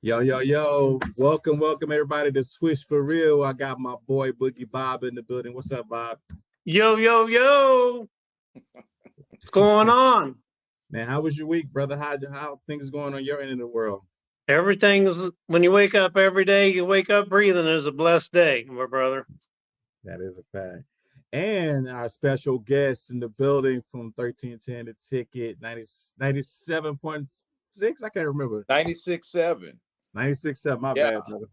Yo, yo, yo. Welcome everybody to Swish for Real. I got my boy Boogie Bob in the building. What's up, Bob? Yo, yo, yo. What's going on? Man, how was your week, brother? How things going on your end of the world? Everything's, when you wake up every day, you wake up breathing is a blessed day, my brother. That is a fact. And our special guest in the building from 1310 The Ticket, 97.6. I can't remember. 96.7. 96.7, my bad, brother.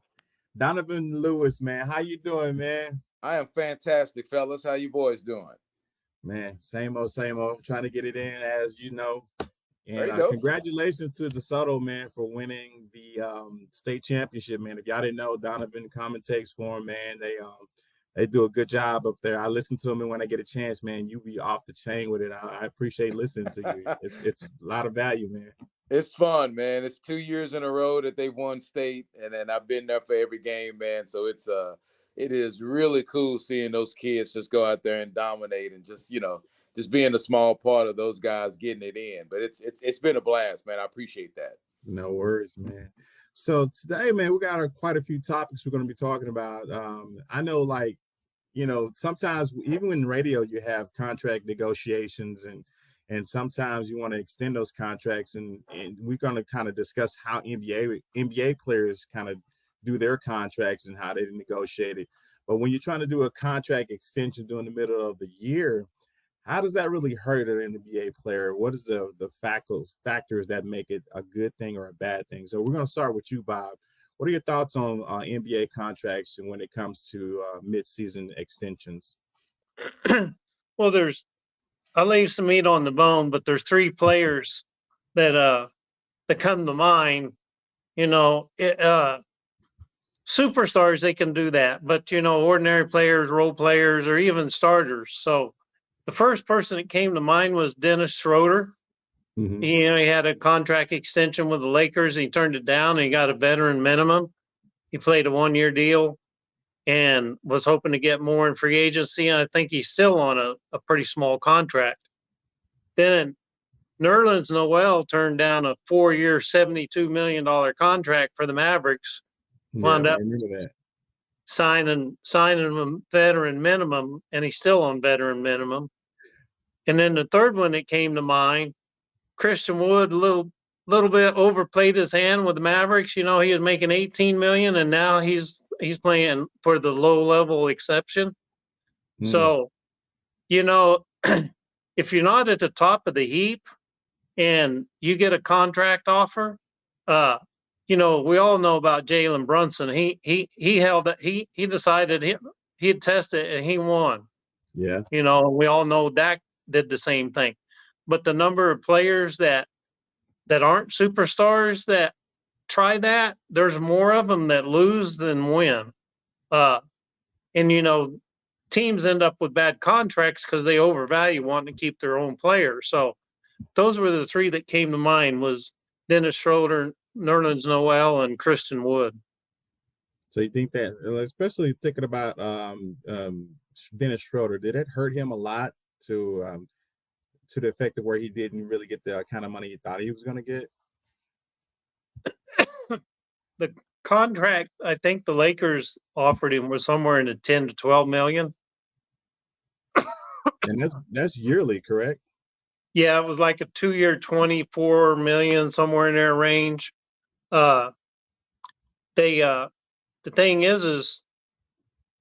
Donovan Lewis, man. How you doing, man? I am fantastic, fellas. How you boys doing? Man, same old. Trying to get it in, as you know. And congratulations to DeSoto, man, for winning the state championship, man. If y'all didn't know, Donovan commentates for him, man. They do a good job up there. I listen to them, and when I get a chance, man, you be off the chain with it. I appreciate listening to you. It's a lot of value, man. It's fun, man. It's 2 years in a row that they won state, and then I've been there for every game, man. So it is really cool seeing those kids just go out there and dominate, and just being a small part of those guys getting it in. But it's been a blast, man. I appreciate that. No worries, man. So today, man, we got quite a few topics we're going to be talking about. I know, sometimes even in radio, you have contract negotiations, and sometimes you want to extend those contracts, and we're going to kind of discuss how NBA players kind of do their contracts and how they negotiate it. But when you're trying to do a contract extension during the middle of the year, how does that really hurt an NBA player? What is the factors that make it a good thing or a bad thing? So we're going to start with you, Bob. What are your thoughts on NBA contracts and when it comes to mid-season extensions? Well, I'll leave some meat on the bone, but there's three players that come to mind. Superstars, they can do that, but ordinary players, role players, or even starters. So the first person that came to mind was Dennis Schroeder. Mm-hmm. He had a contract extension with the Lakers, and he turned it down, and he got a veteran minimum. He played a 1-year deal and was hoping to get more in free agency, and I think he's still on a pretty small contract. Then Nerlens Noel turned down a 4-year, $72 million contract for the Mavericks. Wound up signing a veteran minimum, and he's still on veteran minimum. And then the third one that came to mind, Christian Wood, a little bit overplayed his hand with the Mavericks. He was making $18 million, and now he's playing for the low-level exception. So, if you're not at the top of the heap and you get a contract offer, we all know about Jalen Bronson. He decided he'd test it, and he won. Yeah. We all know Dak did the same thing. But the number of players that aren't superstars that try that, there's more of them that lose than win. And teams end up with bad contracts because they overvalue wanting to keep their own players. So those were the three that came to mind: was Dennis Schroeder, Nerlens Noel, and Christian Wood. So you think that, especially thinking about Dennis Schroeder, did it hurt him a lot to the effect of where he didn't really get the kind of money he thought he was going to get? The contract, I think the Lakers offered him, was somewhere in the 10 to 12 million. And that's yearly, correct? Yeah, it was like a 2-year, 24 million, somewhere in their range. The thing is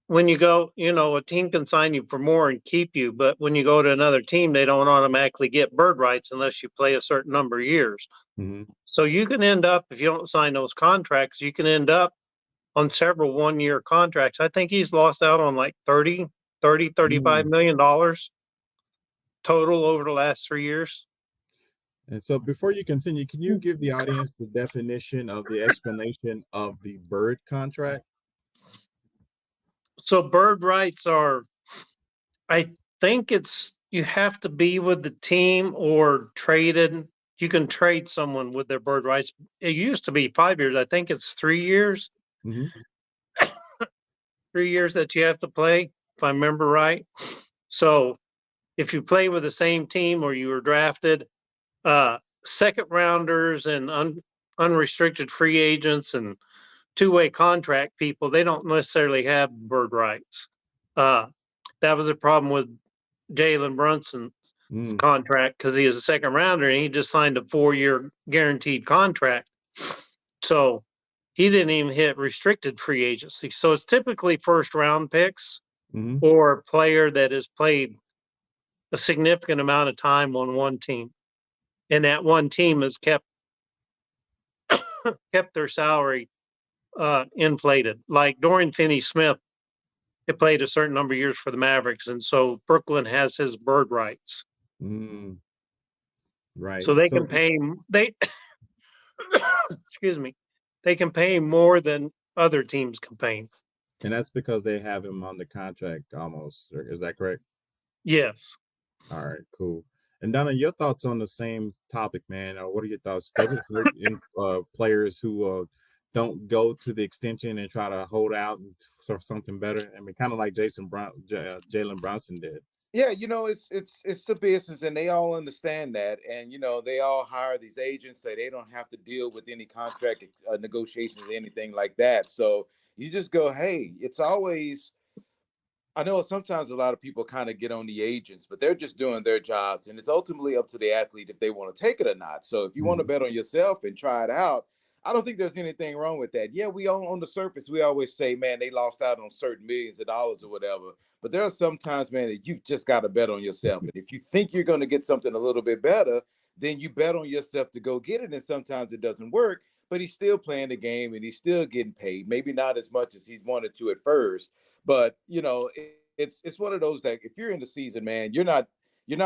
when you go, a team can sign you for more and keep you, but when you go to another team, they don't automatically get bird rights unless you play a certain number of years. Mm-hmm. So you can end up, if you don't sign those contracts, you can end up on several 1-year contracts. I think he's lost out on like $35 million total over the last 3 years. And so before you continue, can you give the audience the definition of the explanation of the bird contract? So bird rights are, I think you have to be with the team or traded. You can trade someone with their bird rights. It used to be 5 years. I think it's 3 years. Mm-hmm. 3 years that you have to play, if I remember right. So if you play with the same team or you were drafted, second rounders and unrestricted free agents and two-way contract people, they don't necessarily have bird rights. That was a problem with Jalen Brunson's contract because he is a second rounder and he just signed a 4-year guaranteed contract. So he didn't even hit restricted free agency. So it's typically first round picks or a player that has played a significant amount of time on one team. And that one team has kept their salary inflated. Like Dorian Finney-Smith, it played a certain number of years for the Mavericks, and so Brooklyn has his bird rights. Right. So they can pay excuse me, they can pay more than other teams can pay. And that's because they have him on the contract almost. Is that correct? Yes. All right, cool. And Donna, your thoughts on the same topic, man? What are your thoughts? Does it hurt players who don't go to the extension and try to hold out for something better? I mean, kind of like Jalen Bronson did. Yeah, it's the business, and they all understand that, and they all hire these agents so they don't have to deal with any contract negotiations or anything like that. So you just go, hey, it's always. I know sometimes a lot of people kind of get on the agents, but they're just doing their jobs, and it's ultimately up to the athlete if they want to take it or not. So if you want to bet on yourself and try it out, I don't think there's anything wrong with that. Yeah, we on the surface, we always say, man, they lost out on certain millions of dollars or whatever. But there are some times, man, that you've just got to bet on yourself. And if you think you're going to get something a little bit better, then you bet on yourself to go get it. And sometimes it doesn't work, but he's still playing the game and he's still getting paid. Maybe not as much as he wanted to at first, but it's one of those that if you're in the season, man, you're not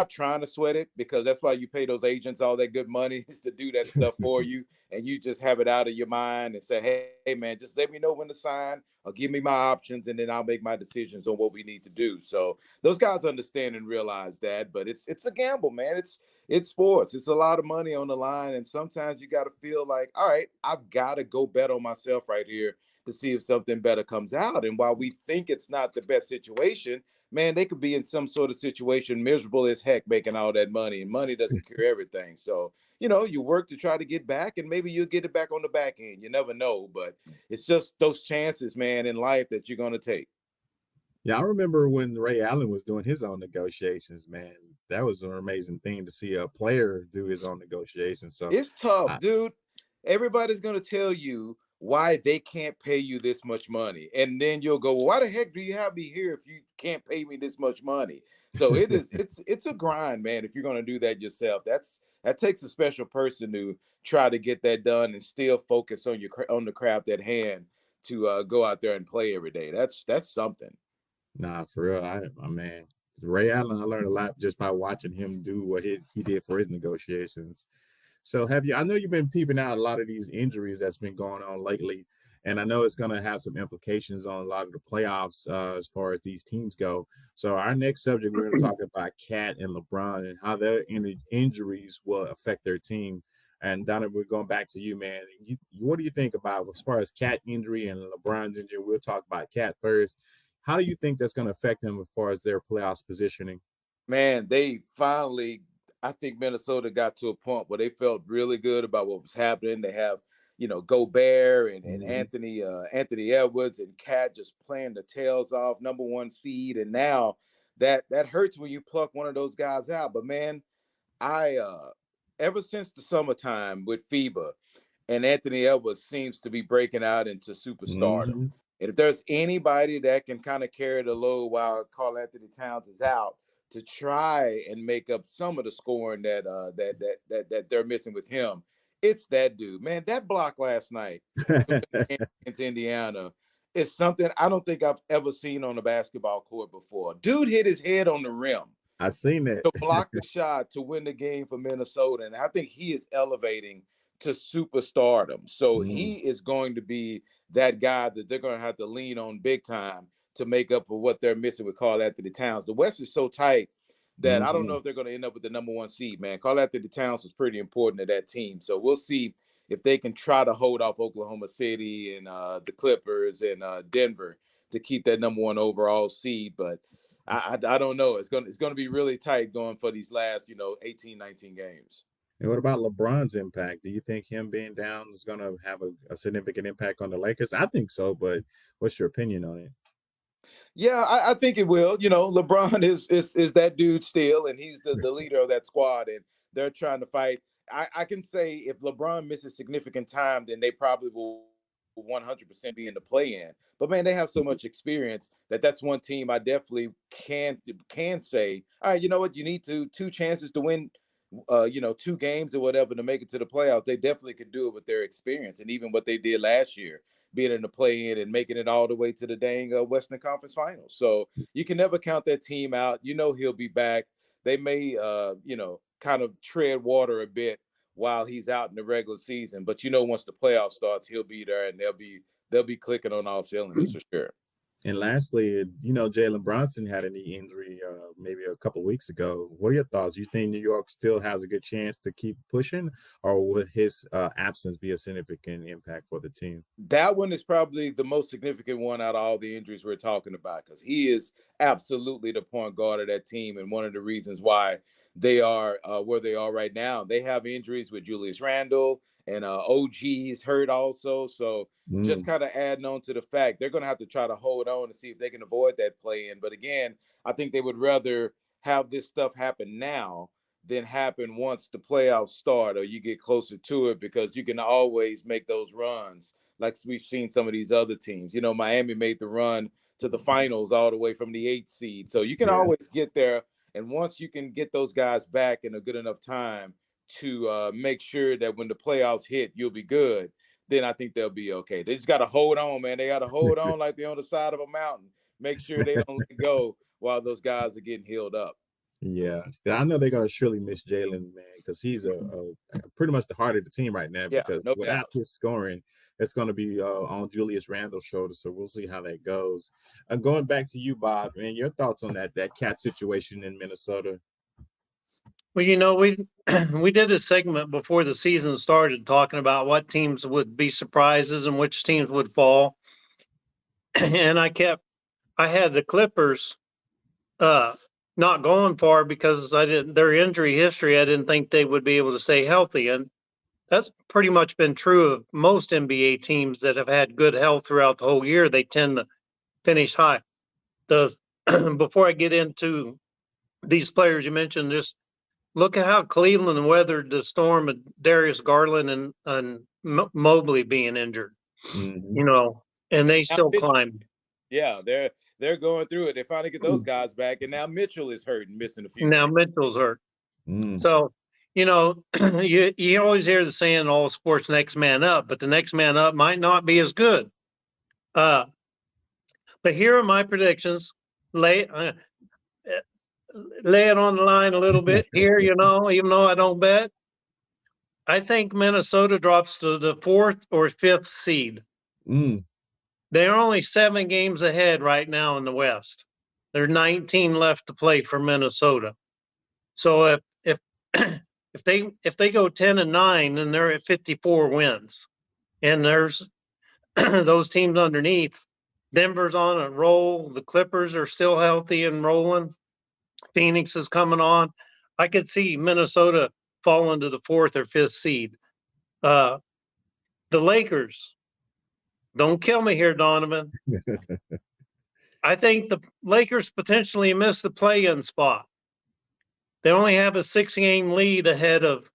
trying to sweat it, because that's why you pay those agents all that good money is to do that stuff for you, and you just have it out of your mind and say, hey man, just let me know when to sign or give me my options, and then I'll make my decisions on what we need to do. So those guys understand and realize that, but it's a gamble, man. It's sports. It's a lot of money on the line, and sometimes you got to feel like, all right, I've got to go bet on myself right here to see if something better comes out. And while we think it's not the best situation, man, they could be in some sort of situation miserable as heck making all that money, and money doesn't cure everything. So, you work to try to get back, and maybe you'll get it back on the back end. You never know, but it's just those chances, man, in life that you're going to take. Yeah, I remember when Ray Allen was doing his own negotiations, man. That was an amazing thing to see a player do his own negotiations. So it's tough, dude. Everybody's going to tell you why they can't pay you this much money. And then you'll go, well, why the heck do you have me here if you can't pay me this much money? So it's a grind, man. If you're going to do that yourself, that takes a special person to try to get that done and still focus on the craft at hand to go out there and play every day. That's something. Nah, for real. Man, Ray Allen, I learned a lot just by watching him do what he did for his negotiations. So I know you've been peeping out a lot of these injuries that's been going on lately, and I know it's going to have some implications on a lot of the playoffs as far as these teams go. So our next subject, we're going to talk about Cat and LeBron and how their injuries will affect their team. And Donovan, we're going back to you, man. What do you think about as far as Cat injury and LeBron's injury? We'll talk about Cat first. How do you think that's going to affect them as far as their playoffs positioning? Man, they finally, I think Minnesota got to a point where they felt really good about what was happening. They have, Gobert and Anthony Edwards and Cat just playing the tails off, number one seed. And now that hurts when you pluck one of those guys out. But man, I ever since the summertime with FIBA, and Anthony Edwards seems to be breaking out into superstardom. And if there's anybody that can kind of carry the load while Karl Anthony Towns is out to try and make up some of the scoring that they're missing with him, it's that dude. Man, that block last night against Indiana is something I don't think I've ever seen on a basketball court before. Dude hit his head on the rim. I seen it. To block the shot to win the game for Minnesota. And I think he is elevating to superstardom. So he is going to be that guy that they're going to have to lean on big time to make up for what they're missing with Karl Anthony Towns. The West is so tight that I don't know if they're going to end up with the number one seed, man. Karl Anthony Towns was pretty important to that team. So we'll see if they can try to hold off Oklahoma City and the Clippers and Denver to keep that number one overall seed. But I don't know. It's going to be really tight going for these last, 18, 19 games. And what about LeBron's impact? Do you think him being down is going to have a significant impact on the Lakers? I think so, but what's your opinion on it? Yeah, I think it will. You know, LeBron is that dude still, and he's the leader of that squad, and they're trying to fight. I can say if LeBron misses significant time, then they probably will 100% be in the play-in. But man, they have so much experience that's one team I definitely can say, all right, you know what, you need two chances to win, two games or whatever to make it to the playoffs. They definitely could do it with their experience, and even what they did last year, being in the play-in and making it all the way to the dang Western Conference Finals. So you can never count that team out. You know he'll be back. They may, kind of tread water a bit while he's out in the regular season, but once the playoff starts, he'll be there, and they'll be clicking on all cylinders for sure. And lastly, Jalen Bronson had a knee injury maybe a couple of weeks ago. What are your thoughts? You think New York still has a good chance to keep pushing, or will his absence be a significant impact for the team? That one is probably the most significant one out of all the injuries we're talking about, because he is absolutely the point guard of that team, and one of the reasons why they are where they are right now. They have injuries with Julius Randle, and OG is hurt also. So just Mm, kind of adding on to the fact they're going to have to try to hold on and see if they can avoid that play in. But again, I think they would rather have this stuff happen now than happen once the playoffs start or you get closer to it, because you can always make those runs like we've seen some of these other teams. Miami made the run to the finals all the way from the 8th seed. So you can yeah, always get there. And once you can get those guys back in a good enough time to make sure that when the playoffs hit, you'll be good, then I think they'll be okay. They just got to hold on, man. They got to hold on like they're on the side of a mountain. Make sure they don't let go while those guys are getting healed up. yeah. I know they're gonna surely miss Jalen, man, because he's a pretty much the heart of the team right now. Yeah, Because no without doubt. his scoring, it's gonna be on Julius Randle's shoulders. So we'll see how that goes. Going back to you, Bob, man, your thoughts on that cat situation in Minnesota? Well, we we did a segment before the season started talking about what teams would be surprises and which teams would fall. And I had the Clippers uh not going far because I didn't their injury history, I didn't think they would be able to stay healthy. And that's pretty much been true of most NBA teams that have had good health throughout the whole year. They tend to finish high. The Before I get into these players you mentioned, just look at how Cleveland weathered the storm of Darius Garland and Mobley being injured, Hmm. you know, and they Now, still Mitchell, climbed. yeah, they're going through it. They finally get those guys back, and now Mitchell is hurt and missing a few Now games. Mitchell's hurt. Mm. So, you always hear the saying, all sports next man up, but the next man up might not be as good. Uh, but here are my predictions. Lay, uh, lay it on the line a little bit here, even though I don't bet. I think Minnesota drops to the 4th or 5th seed. Mm. They're only 7 games ahead right now in the West. There's 19 left to play for Minnesota. So if if they go 10-9, then they're at 54 wins. And there's those teams underneath. Denver's on a roll. The Clippers are still healthy and rolling. Phoenix is coming on. I could see Minnesota falling to the 4th or 5th seed. Uh, the Lakers, don't kill me here, Donovan. I think the Lakers potentially miss the play-in spot. They only have a 6-game lead ahead of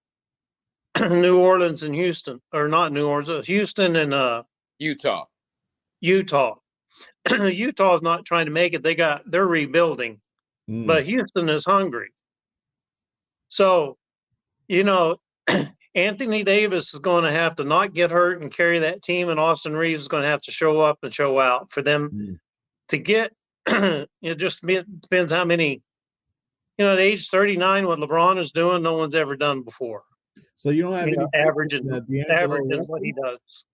New Orleans and Houston, or not New Orleans, Houston and Utah. Utah. Utah's not trying to make it. They're rebuilding, Mm. but Houston is hungry. So, you know, Anthony Davis is going to have to not get hurt and carry that team, and Austin Reeves is going to have to show up and show out for them Mm. to get. It just depends how many. At age 39, what LeBron is doing, no one's ever done before. So you don't have any faith Averaging in D'Angelo what he Russell? does.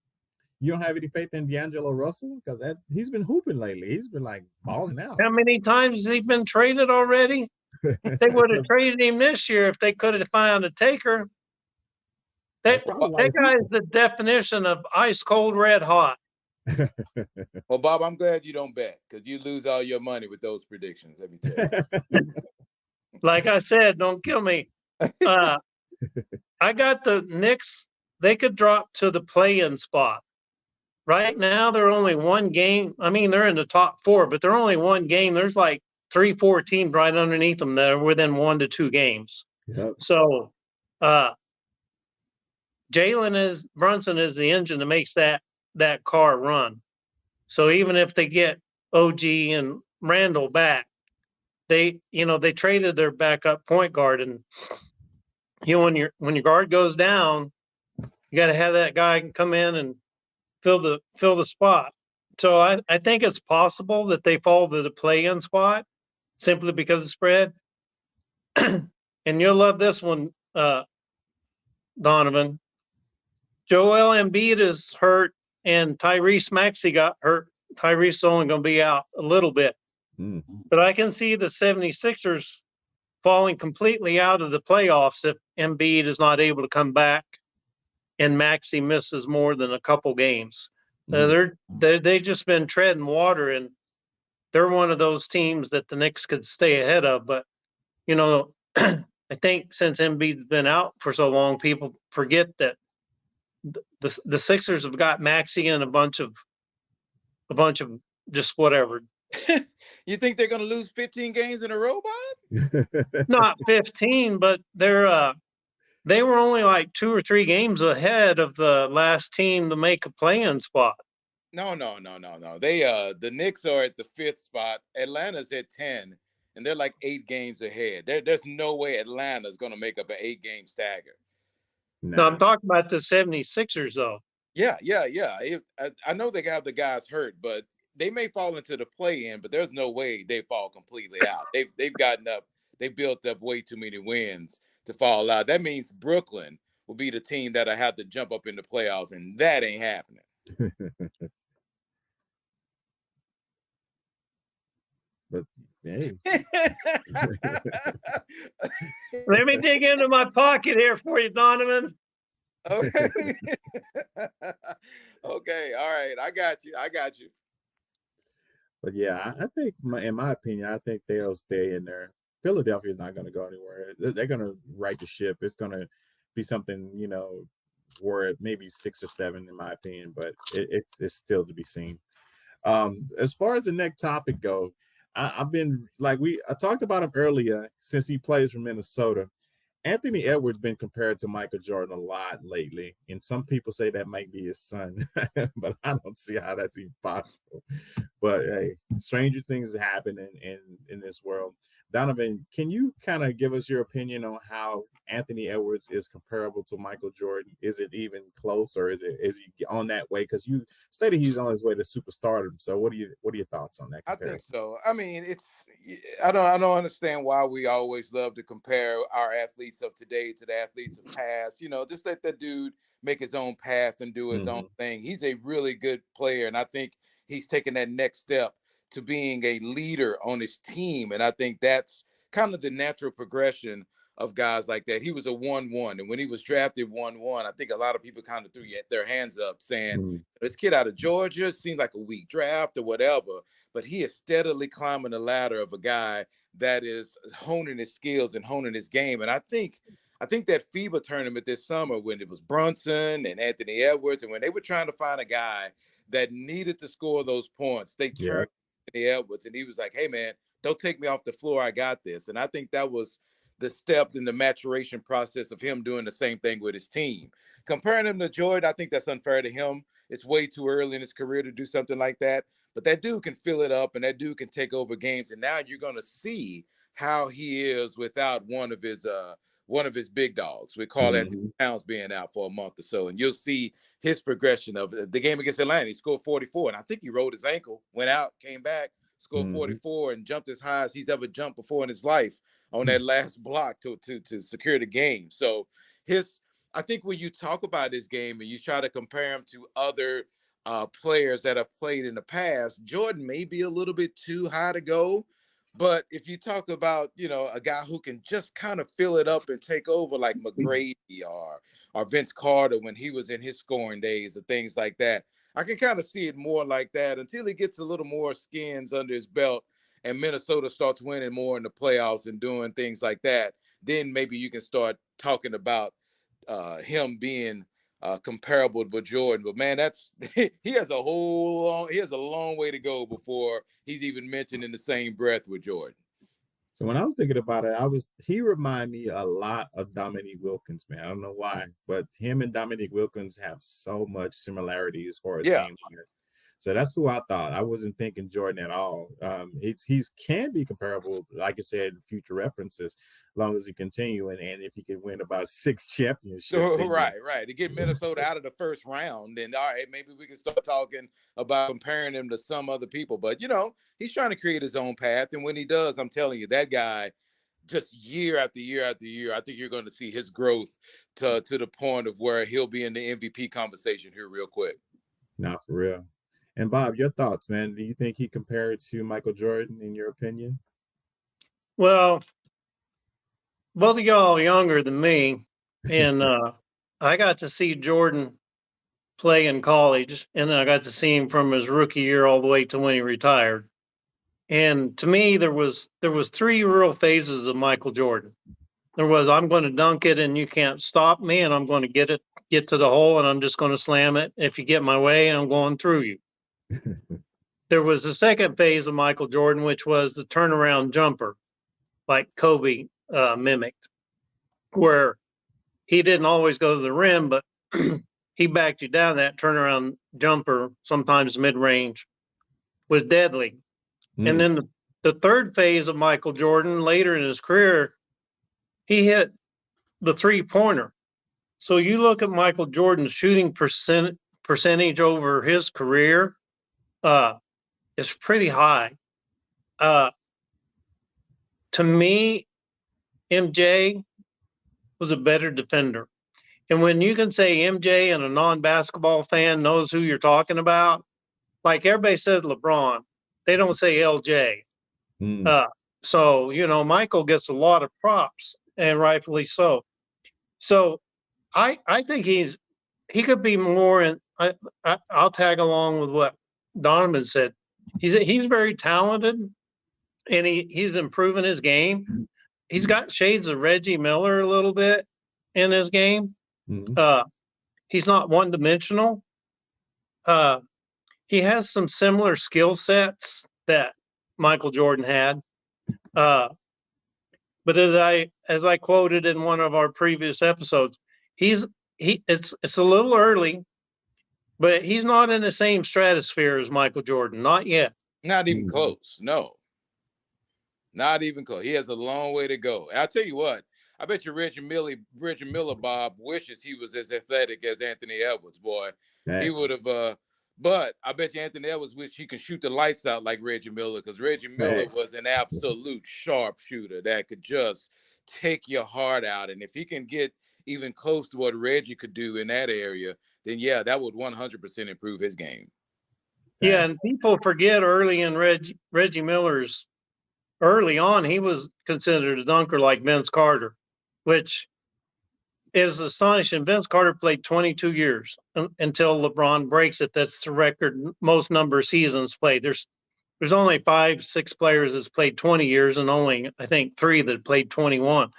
You don't have any faith in D'Angelo Russell because he's been hooping lately. He's been like balling out. How many times has he been traded already? They would have 'Cause traded him this year if they could have found a taker. that's That probably why that he's guy is the definition of ice cold red hot. hooping. Well, Bob, I'm glad you don't bet, because you lose all your money with those predictions. Let me tell you. Like I said, don't kill me. Uh, I got the Knicks. They could drop to the play-in spot. Right now, they're only one game. I mean, they're in the top four, but they're only one game. There's like 3, 4 teams right underneath them that are within 1 to 2 games. Yep. So, Jalen Brunson is the engine that makes that car run. So even if they get OG and Randle back, they traded their backup point guard, and when your guard goes down, you got to have that guy come in and fill the spot. So I think it's possible that they fall to the play-in spot simply because of spread. And you'll love this one, Donovan. Joel Embiid is hurt, and Tyrese Maxey got hurt. Tyrese only going to be out a little bit. But I can see the 76ers falling completely out of the playoffs if Embiid is not able to come back and Maxey misses more than a couple games. They've just been treading water, and they're one of those teams that the Knicks could stay ahead of. But, I think since Embiid's been out for so long, people forget that the Sixers have got Maxey and a bunch of just whatever. You think they're going to lose 15 games in a row, Bob? Not 15, but they were only like 2 or 3 games ahead of the last team to make a play-in spot. No. They the Knicks are at the 5th spot. Atlanta's at 10, and they're like 8 games ahead. There's no way Atlanta's going to make up an 8-game stagger. No, I'm talking about the 76ers, though. Yeah. I know they have the guys hurt, but they may fall into the play-in, but there's no way they fall completely out. They've gotten up. They built up way too many wins to fall out. That means Brooklyn will be the team that I have to jump up in the playoffs, and that ain't happening. But hey. Let me dig into my pocket here for you, Donovan. Okay. Okay. All right. I got you. But yeah, I think, in my opinion, I think they'll stay in there. Philadelphia's not going to go anywhere. They're going to right the ship. It's going to be something, where maybe 6 or 7, in my opinion, but it's still to be seen. As far as the next topic go, I've been I talked about him earlier since he plays for Minnesota. Anthony Edwards been compared to Michael Jordan a lot lately, and some people say that might be his son, but I don't see how that's even possible. But hey, stranger things happen in this world. Donovan, can you kind of give us your opinion on how Anthony Edwards is comparable to Michael Jordan? Is it even close, or is he on that way? Because you stated he's on his way to superstardom. So what are your thoughts on that comparison? I think so. I mean, I don't understand why we always love to compare our athletes of today to the athletes of past. Just let that dude make his own path and do his own thing. He's a really good player, and I think he's taking that next step to being a leader on his team. And I think that's kind of the natural progression of guys like that. He was a 1-1. And when he was drafted 1-1, I think a lot of people kind of threw their hands up saying, this kid out of Georgia seemed like a weak draft or whatever. But he is steadily climbing the ladder of a guy that is honing his skills and honing his game. And I think that FIBA tournament this summer, when it was Brunson and Anthony Edwards, and when they were trying to find a guy that needed to score those points, they turned Anthony Edwards, and he was like, hey, man, don't take me off the floor. I got this. And I think that was the step in the maturation process of him doing the same thing with his team. Comparing him to Jordan, I think that's unfair to him. It's way too early in his career to do something like that. But that dude can fill it up, and that dude can take over games. And now you're going to see how he is without one of his big dogs. We call Anthony Towns being out for a month or so. And you'll see his progression of the game against Atlanta. He scored 44, and I think he rolled his ankle, went out, came back, scored 44, and jumped as high as he's ever jumped before in his life on that last block to secure the game. So I think when you talk about his game and you try to compare him to other players that have played in the past, Jordan may be a little bit too high to go. But if you talk about, a guy who can just kind of fill it up and take over like McGrady or Vince Carter when he was in his scoring days or things like that, I can kind of see it more like that until he gets a little more skins under his belt and Minnesota starts winning more in the playoffs and doing things like that. Then maybe you can start talking about him being comparable with Jordan. But man, that's he has a long way to go before he's even mentioned in the same breath with Jordan. So when I was thinking about it, he reminded me a lot of Dominique Wilkins, man. I don't know why, but him and Dominique Wilkins have so much similarity as far as Yeah. game winner. So that's who I thought. I wasn't thinking Jordan at all. He's can be comparable, like I said, in future references, as long as he continue and if he can win about 6 championships. Right. To get Minnesota out of the first round, then all right, maybe we can start talking about comparing him to some other people. But he's trying to create his own path, and when he does, I'm telling you, that guy, just year after year after year, I think you're going to see his growth to the point of where he'll be in the MVP conversation here real quick. Not for real. And Bob, your thoughts, man? Do you think he compared to Michael Jordan, in your opinion? Well, both of y'all are younger than me, and I got to see Jordan play in college, and I got to see him from his rookie year all the way to when he retired. And to me, there was 3 real phases of Michael Jordan. There was, I'm going to dunk it and you can't stop me, and I'm going to get to the hole, and I'm just going to slam it. If you get my way, I'm going through you. There was the second phase of Michael Jordan, which was the turnaround jumper, like Kobe mimicked, where he didn't always go to the rim, but he backed you down. That turnaround jumper, sometimes mid-range, was deadly. And then the third phase of Michael Jordan, later in his career, he hit the three-pointer. So you look at Michael Jordan's shooting percentage over his career, it's pretty high. To me, MJ was a better defender. And when you can say MJ and a non-basketball fan knows who you're talking about, like everybody says LeBron, they don't say LJ. So, Michael gets a lot of props, and rightfully so. So I think he could be more, and I'll tag along with what Donovan said. He's very talented, and he's improving his game. He's got shades of Reggie Miller a little bit in his game. He's not one-dimensional. He has some similar skill sets that Michael Jordan had. But as I quoted in one of our previous episodes, it's a little early, but he's not in the same stratosphere as Michael Jordan, not yet. Not even close. No. Not even close. He has a long way to go. And I'll tell you what, I bet you Reggie Miller, Bob, wishes he was as athletic as Anthony Edwards, boy. Nice. He would have, but I bet you Anthony Edwards wish he could shoot the lights out like Reggie Miller, because Reggie Miller was an absolute sharpshooter that could just take your heart out. And if he can get even close to what Reggie could do in that area, then yeah, that would 100% improve his game. Yeah, and people forget early in Reggie Miller's early on, he was considered a dunker like Vince Carter, which is astonishing. Vince Carter played 22 years until LeBron breaks it. That's the record most number of seasons played. There's only 5-6 players that's played 20 years, and only, I think, 3 that played 21.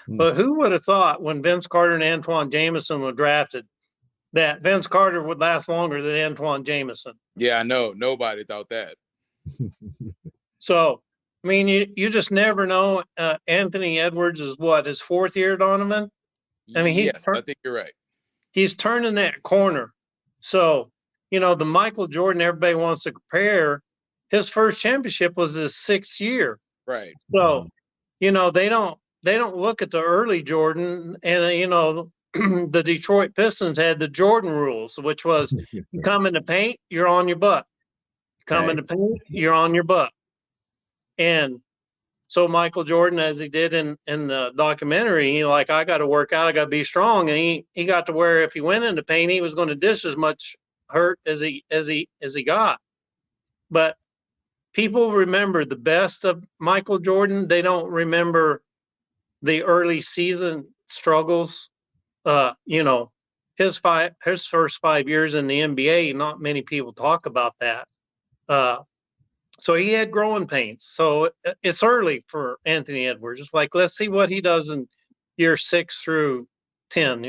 But who would have thought when Vince Carter and Antoine Jameson were drafted that Vince Carter would last longer than Antoine Jameson? Yeah, I know. Nobody thought that. So, I mean, you just never know. Anthony Edwards is what, his 4th year, Donovan? I mean, yes, I think you're right. He's turning that corner. So, the Michael Jordan everybody wants to compare, his first championship was his 6th year. Right. So, they don't look at the early Jordan, and the Detroit Pistons had the Jordan rules, which was you come in the paint, you're on your butt. Come in the paint, you're on your butt. And so Michael Jordan, as he did in the documentary, I got to work out, I got to be strong, and he got to where if he went in the paint, he was going to dish as much hurt as he got. But people remember the best of Michael Jordan. They don't remember the early season struggles. His first 5 years in the NBA, not many people talk about that. So he had growing pains. So it's early for Anthony Edwards. It's like, let's see what he does in year 6 through 10,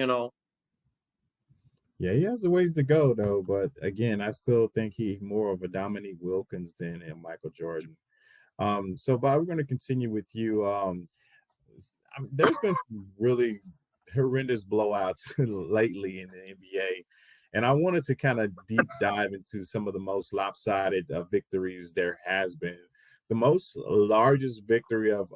Yeah, he has a ways to go though, but again, I still think he's more of a Dominique Wilkins than a Michael Jordan. So Bob, we're going to continue with you. There's been some really horrendous blowouts lately in the NBA, and I wanted to kind of deep dive into some of the most lopsided victories there has been. The most largest victory of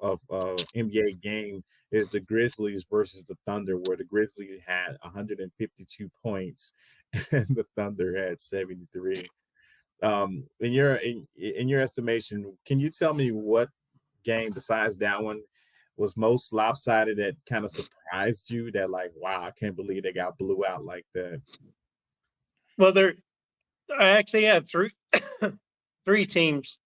NBA game is the Grizzlies versus the Thunder, where the Grizzlies had 152 points and the Thunder had 73. In your estimation, can you tell me what game besides that one was most lopsided that kind of surprised you? That like, wow, I can't believe they got blew out like that. Well, I actually had three teams.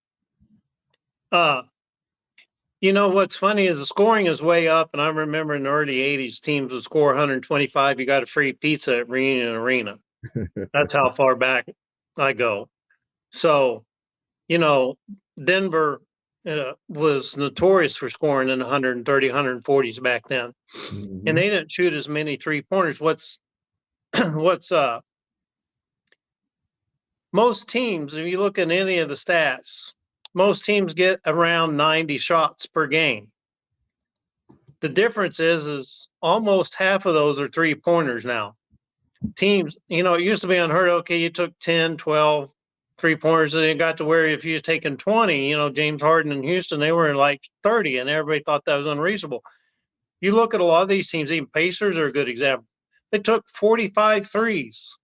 What's funny is the scoring is way up, and I remember in the early '80s, teams would score 125. You got a free pizza at Reunion Arena. That's how far back I go. So, Denver was notorious for scoring in 130, 140s back then, and they didn't shoot as many 3-pointers. What's most teams, if you look at any of the stats, most teams get around 90 shots per game. The difference is almost half of those are 3-pointers now. Teams, it used to be unheard of. Okay, you took 10, 12 3-pointers, and it got to where if you was taking 20, James Harden in Houston, they were like 30, and everybody thought that was unreasonable. You look at a lot of these teams, even Pacers are a good example. They took 45 threes.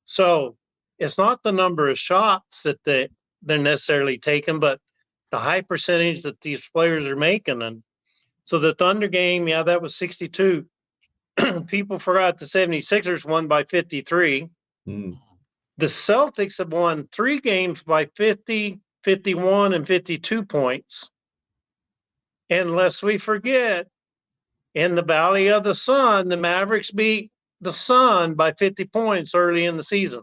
So it's not the number of shots that they're necessarily taking, but the high percentage that these players are making. And so the Thunder game, yeah, that was 62. People forgot the 76ers won by 53. The Celtics have won 3 games by 50, 51, and 52 points. And lest we forget, in the Valley of the Sun, the Mavericks beat the Sun by 50 points early in the season.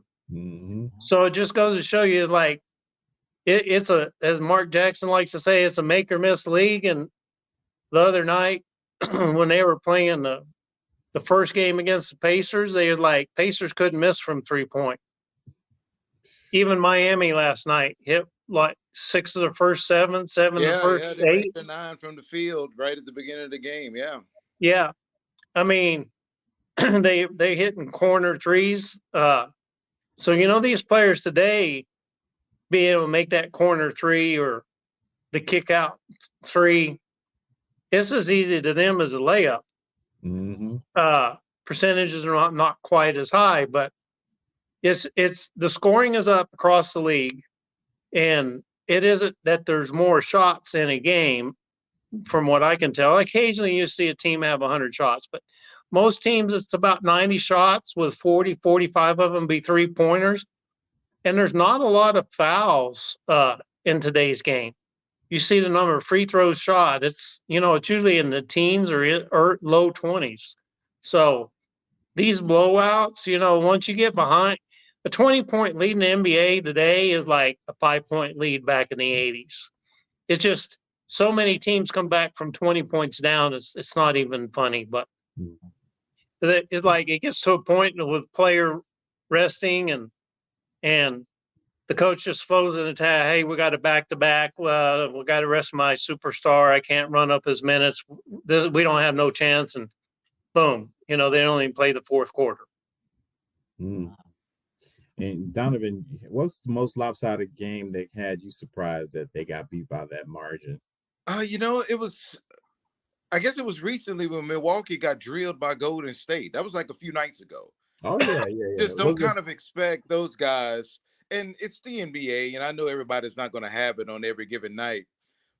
So it just goes to show you, like, it's as Mark Jackson likes to say, it's a make or miss league. And the other night, when they were playing the first game against the Pacers, they were like, Pacers couldn't miss from 3-point. Even Miami last night hit like 6 of the first 7 of the first they 8. were 9 from the field right at the beginning of the game. Yeah. I mean, they hitting corner threes. So these players today being able to make that corner 3 or the kick out 3, it's as easy to them as a layup. Percentages are not quite as high, but it's the scoring is up across the league, and it isn't that there's more shots in a game. From what I can tell, occasionally you see a team have 100 shots, but most teams it's about 90 shots with 40, 45 of them be 3-pointers. And there's not a lot of fouls in today's game. You see the number of free throws shot. It's usually in the teens or low 20s. So these blowouts, once you get behind, a 20-point lead in the NBA today is like a 5-point lead back in the 80s. It's just so many teams come back from 20 points down. It's not even funny, but it's like it gets to a point with player resting and the coach just throws in the tag. Hey, we got a back-to-back. Well, we got to rest my superstar. I can't run up his minutes. We don't have no chance. And boom, they only play the fourth quarter. And Donovan, what's the most lopsided game they had you surprised that they got beat by that margin? It was, I guess it was recently when Milwaukee got drilled by Golden State. That was like a few nights ago. Oh, yeah. Just don't kind of expect those guys. And it's the NBA, and I know everybody's not going to have it on every given night.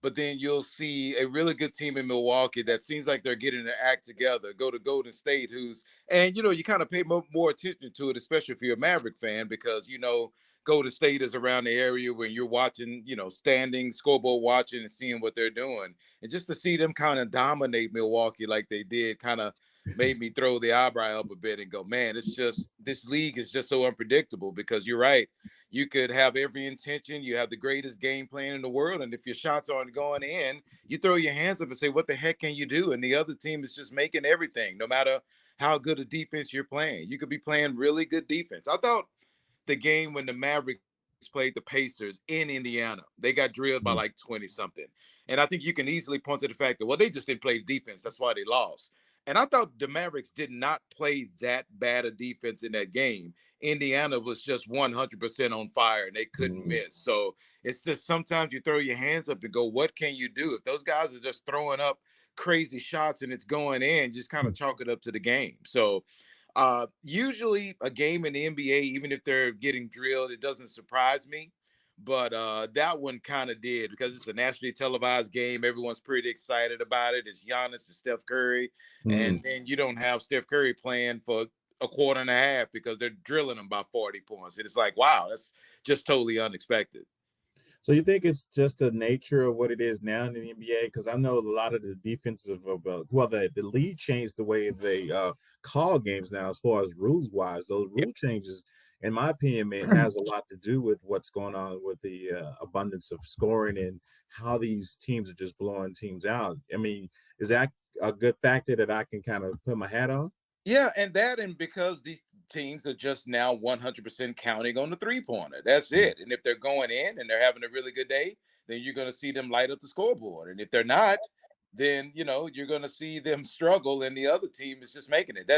But then you'll see a really good team in Milwaukee that seems like they're getting their act together, go to Golden State, and you kind of pay more attention to it, especially if you're a Maverick fan, because, Golden State is around the area when you're watching, standing, scoreboard watching and seeing what they're doing. And just to see them kind of dominate Milwaukee like they did kind of made me throw the eyebrow up a bit and go, man, it's just, this league is just so unpredictable because you're right. You could have every intention. You have the greatest game plan in the world. And if your shots aren't going in, you throw your hands up and say, what the heck can you do? And the other team is just making everything, no matter how good a defense you're playing. You could be playing really good defense. I thought the game when the Mavericks played the Pacers in Indiana, they got drilled by like 20 something. And I think you can easily point to the fact that, well, they just didn't play defense. That's why they lost. And I thought the Mavericks did not play that bad a defense in that game. Indiana was just 100% on fire and they couldn't miss. So it's just sometimes you throw your hands up and go, what can you do? If those guys are just throwing up crazy shots and it's going in, just kind of chalk it up to the game. So usually a game in the NBA, even if they're getting drilled, it doesn't surprise me. But that one kind of did because it's a nationally televised game. Everyone's pretty excited about it. It's Giannis and Steph Curry. And then you don't have Steph Curry playing for a quarter and a half because they're drilling them by 40 points. And it's like, wow, that's just totally unexpected. So you think it's just the nature of what it is now in the NBA? Because I know a lot of the defensive, the league changed the way they call games now as far as rules-wise. Those rule changes, in my opinion, it has a lot to do with what's going on with the abundance of scoring and how these teams are just blowing teams out. I mean, is that a good factor that I can kind of put my hat on? Yeah, and because these teams are just now 100% counting on the three-pointer. That's it. And if they're going in and they're having a really good day, then you're going to see them light up the scoreboard. And if they're not, then you're going to see them struggle and the other team is just making it.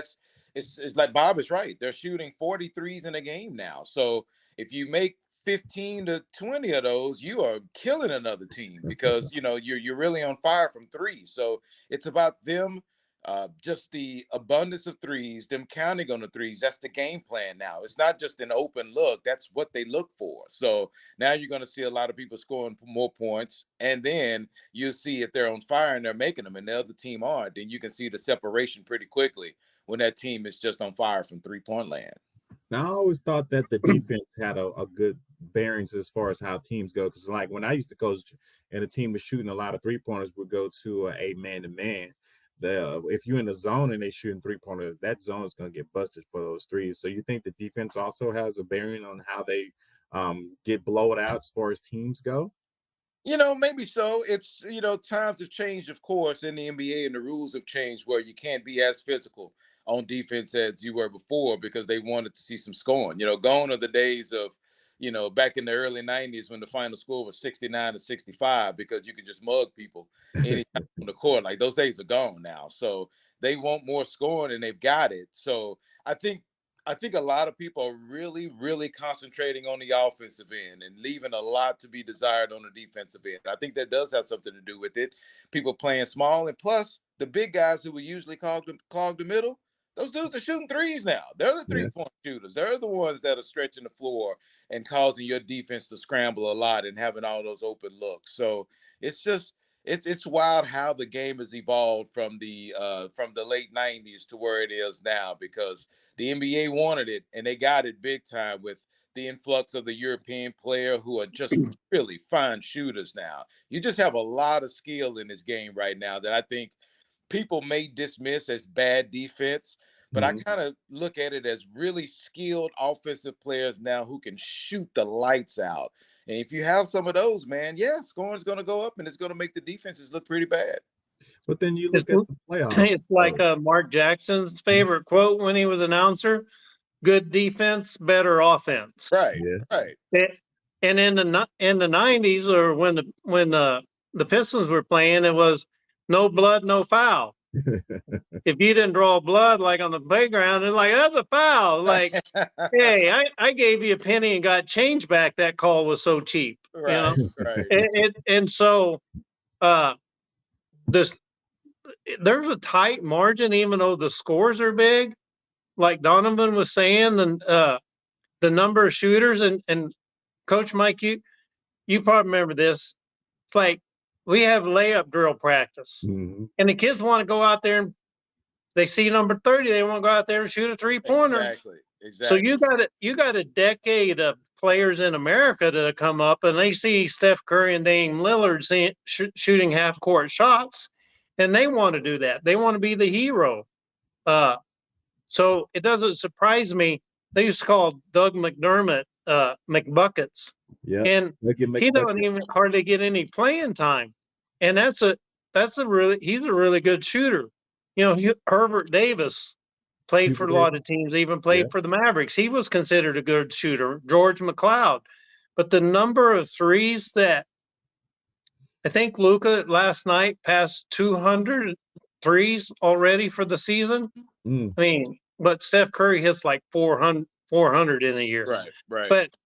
It's like Bob is right. They're shooting 43s in a game now. So if you make 15 to 20 of those, you are killing another team because you're really on fire from three. So it's about them. Just the abundance of threes, them counting on the threes. That's the game plan now. It's not just an open look. That's what they look for. So now you're going to see a lot of people scoring more points. And then you'll see if they're on fire and they're making them and the other team aren't, then you can see the separation pretty quickly when that team is just on fire from three-point land. Now, I always thought that the defense had a good bearings as far as how teams go. Because like when I used to coach and a team was shooting a lot of three-pointers, would go to a man-to-man. If you're in the zone and they shooting three-pointers, that zone is going to get busted for those threes. So you think the defense also has a bearing on how they get blown out as far as teams go? Maybe so. It's, times have changed, of course, in the NBA, and the rules have changed where you can't be as physical on defense as you were before because they wanted to see some scoring. Gone are the days of, back in the early 90s when the final score was 69 to 65 because you could just mug people anytime on the court. Like those days are gone now. So they want more scoring and they've got it. So I think a lot of people are really, really concentrating on the offensive end and leaving a lot to be desired on the defensive end. I think that does have something to do with it. People playing small, and plus the big guys who would usually clog the middle, those dudes are shooting threes now. They're the three-point shooters. They're the ones that are stretching the floor and causing your defense to scramble a lot and having all those open looks. So it's just it's wild how the game has evolved from the late 90s to where it is now because the NBA wanted it and they got it big time with the influx of the European player who are just really fine shooters now. You just have a lot of skill in this game right now that I think people may dismiss as bad defense, but I kind of look at it as really skilled offensive players now who can shoot the lights out. And if you have some of those, man, scoring is going to go up and it's going to make the defenses look pretty bad. But then you look at the playoffs. It's like Mark Jackson's favorite quote when he was announcer: "Good defense, better offense." Right, right. And in the 90s, or when the Pistons were playing, it was no blood, no foul. If you didn't draw blood like on the playground, they're like, that's a foul. Like, hey, I gave you a penny and got change back. That call was so cheap. Right, right. And so there's a tight margin, even though the scores are big. Like Donovan was saying, the number of shooters and Coach Mike, you probably remember this. It's like we have layup drill practice, and the kids want to go out there and they see number 30. They want to go out there and shoot a three-pointer. Exactly. So you got a decade of players in America that come up and they see Steph Curry and Dame Lillard shooting half-court shots, and they want to do that. They want to be the hero. So it doesn't surprise me. They used to call Doug McDermott McBuckets, Yeah. and Look at he don't McBuckets. even hardly get any playing time. And he's a really good shooter. Herbert Davis played for a lot of teams, even Yeah. played for the Mavericks. He was considered a good shooter. George McLeod, but the number of threes that I think Luka last night passed 200 threes already for the season. Mm. I mean, but Steph Curry hits like 400 in a year. Right, right. But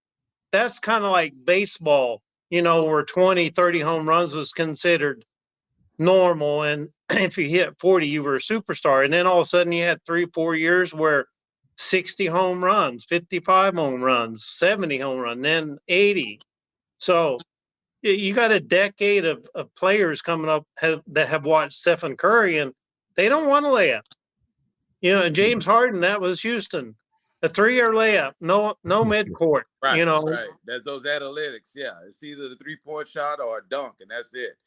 that's kind of like baseball, where 20, 30 home runs was considered normal. And if you hit 40, you were a superstar. And then all of a sudden you had 3-4 years where 60 home runs, 55 home runs, 70 home runs, then 80. So you got a decade of players coming up that have watched Stephen Curry, and they don't want to lay up. And James Harden, that was Houston. A 3-year layup, no midcourt. Right, right. That's those analytics. Yeah, it's either the 3-point shot or a dunk, and that's it.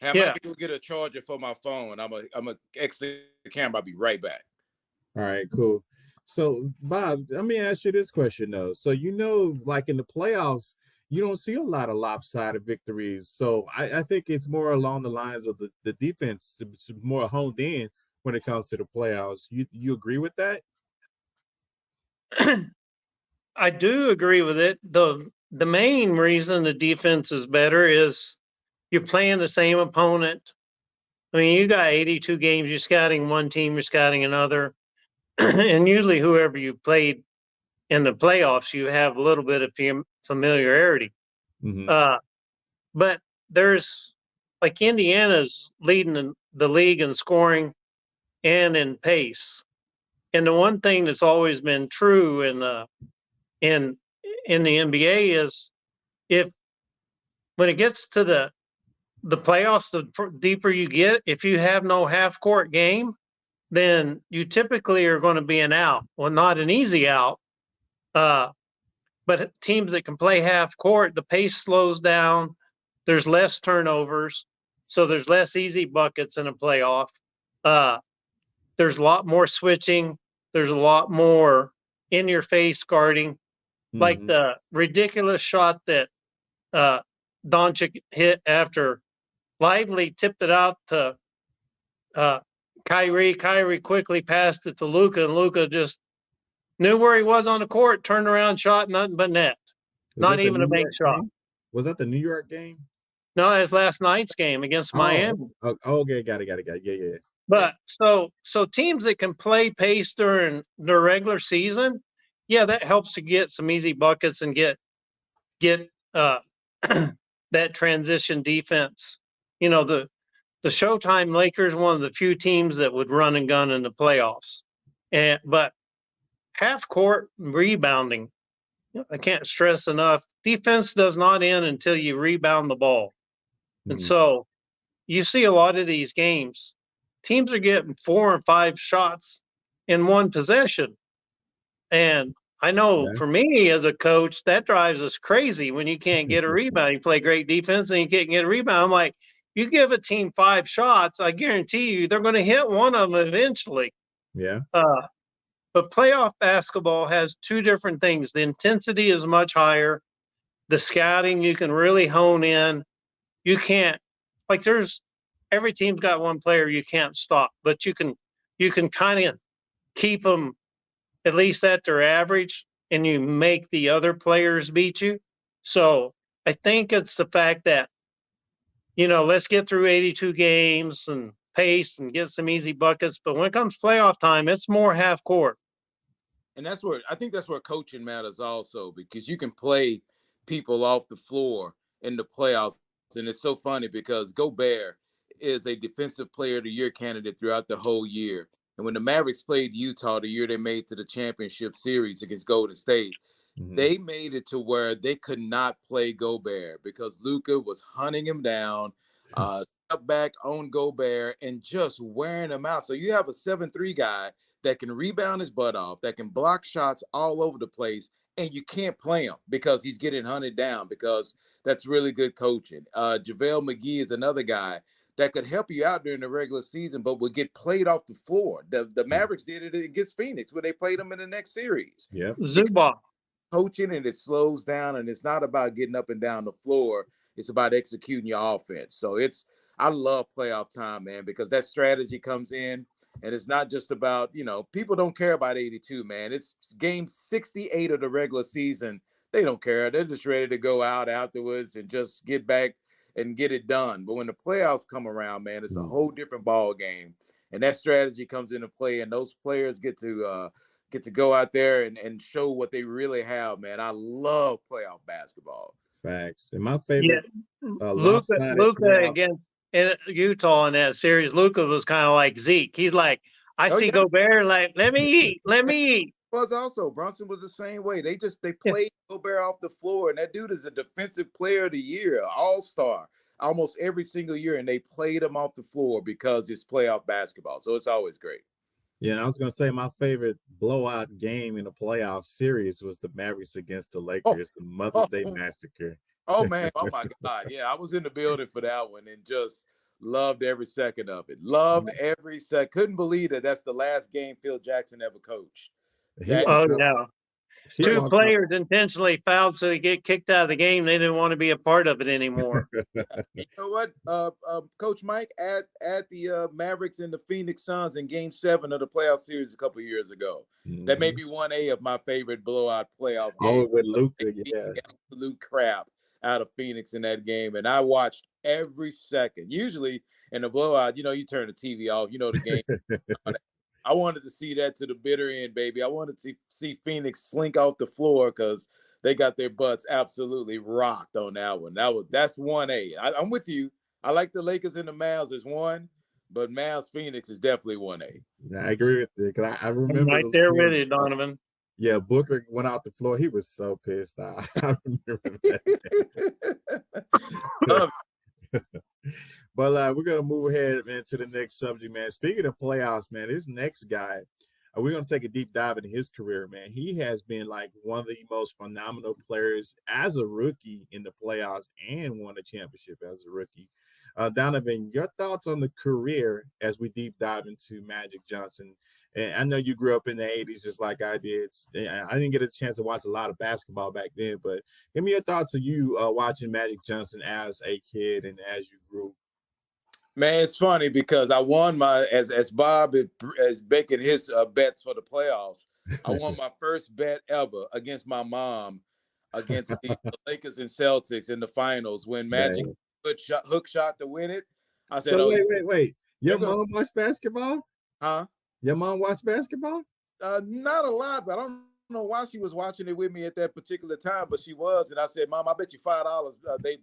Hey, I'm about to go get a charger for my phone. I'm a exit the camera. I'll be right back. All right, cool. So, Bob, let me ask you this question though. So, like in the playoffs, you don't see a lot of lopsided victories. So, I think it's more along the lines of the defense to more honed in when it comes to the playoffs. You agree with that? I do agree with it. The main reason the defense is better is you're playing the same opponent. I mean, you got 82 games. You're scouting one team, you're scouting another. And usually whoever you played in the playoffs, you have a little bit of familiarity. Mm-hmm. But there's like Indiana's leading the league in scoring and in pace. And the one thing that's always been true in the NBA is when it gets to the playoffs, the deeper you get, if you have no half court game, then you typically are going to be an out. Well, not an easy out, but teams that can play half court, the pace slows down. There's less turnovers, so there's less easy buckets in a playoff. There's a lot more switching. There's a lot more in-your-face guarding. Mm-hmm. Like the ridiculous shot that Doncic hit after Lively tipped it out to Kyrie. Kyrie quickly passed it to Luka, and Luka just knew where he was on the court, turned around, shot nothing but net. Not even a bank shot. Was that the New York game? No, it was last night's game against Miami. Okay, got it. Yeah. But so teams that can play pace during their regular season, yeah, that helps to get some easy buckets and get that transition defense. The Showtime Lakers, one of the few teams that would run and gun in the playoffs. But half court rebounding, I can't stress enough, defense does not end until you rebound the ball. Mm-hmm. And so you see a lot of these games, teams are getting 4 and 5 shots in one possession. And I know for me as a coach, that drives us crazy when you can't get a rebound. You play great defense and you can't get a rebound. I'm like, you give a team 5 shots, I guarantee you they're going to hit one of them eventually. Yeah. But playoff basketball has 2 different things. The intensity is much higher. The scouting, you can really hone in. You can't, like every team's got one player you can't stop, but you can kind of keep them at least at their average, and you make the other players beat you. So I think it's the fact that, let's get through 82 games and pace and get some easy buckets. But when it comes playoff time, it's more half court. And I think that's where coaching matters also, because you can play people off the floor in the playoffs. And it's so funny because Gobert is a defensive player of the year candidate throughout the whole year. And when the Mavericks played Utah the year they made to the championship series against Golden State, mm-hmm. they made it to where they could not play Gobert because Luka was hunting him down, up back on Gobert and just wearing him out. So you have a 7'3" guy that can rebound his butt off, that can block shots all over the place, and you can't play him because he's getting hunted down, because that's really good coaching. JaVale McGee is another guy that could help you out during the regular season, but would get played off the floor. The Mavericks did it against Phoenix when they played them in the next series. Yeah, Zubac. coaching and it slows down, and it's not about getting up and down the floor. It's about executing your offense. So I love playoff time, man, because that strategy comes in, and it's not just about, people don't care about 82, man. It's game 68 of the regular season. They don't care. They're just ready to go out afterwards and just get back and get it done. But when the playoffs come around, man, it's a whole different ball game. And that strategy comes into play, and those players get to go out there and show what they really have, man. I love playoff basketball. Facts. And my favorite lopsided Luca playoff. against in Utah in that series, Luca was kind of like Zeke. He's like, I see Gobert, like, let me eat. Was also Bronson was the same way. They played Gobert off the floor, and that dude is a defensive player of the year, all-star, almost every single year, and they played him off the floor because it's playoff basketball. So it's always great. Yeah, and I was gonna say my favorite blowout game in a playoff series was the Mavericks against the Lakers, the Mother's Day Massacre. Oh man, oh my God. Yeah, I was in the building for that one and just loved every second of it. Loved every second. Couldn't believe that that's the last game Phil Jackson ever coached. Yeah. Two players intentionally fouled so they get kicked out of the game. They didn't want to be a part of it anymore. You know what, Coach Mike, at the Mavericks and the Phoenix Suns in Game 7 of the playoff series a couple of years ago. That may be 1A of my favorite blowout playoff games. With Luka, yeah. Absolute crap out of Phoenix in that game, and I watched every second. Usually in a blowout, you turn the TV off. The game. I wanted to see that to the bitter end, baby. I wanted to see Phoenix slink off the floor because they got their butts absolutely rocked on that one. That's 1A. I'm with you. I like the Lakers and the Mavs as 1, but Mavs Phoenix is definitely 1A. Yeah, I agree with you because I remember right there with you, Donovan. Yeah, Booker went out the floor. He was so pissed. I remember that. But we're gonna move ahead, man, to the next subject, man. Speaking of playoffs, man, this next guy, we're gonna take a deep dive into his career, man. He has been like one of the most phenomenal players as a rookie in the playoffs and won a championship as a rookie. Donovan, your thoughts on the career as we deep dive into Magic Johnson? And I know you grew up in the 80s just like I did. I didn't get a chance to watch a lot of basketball back then, but give me your thoughts of you watching Magic Johnson as a kid and as you grew. Man, it's funny because I won as Bob is making his bets for the playoffs. I won my first bet ever against my mom against the Lakers and Celtics in the finals when Magic hook shot to win it. I said, so wait. Your mom watched basketball? Huh? Your mom watched basketball? Not a lot, but I don't know why she was watching it with me at that particular time, but she was. And I said, Mom, I bet you $5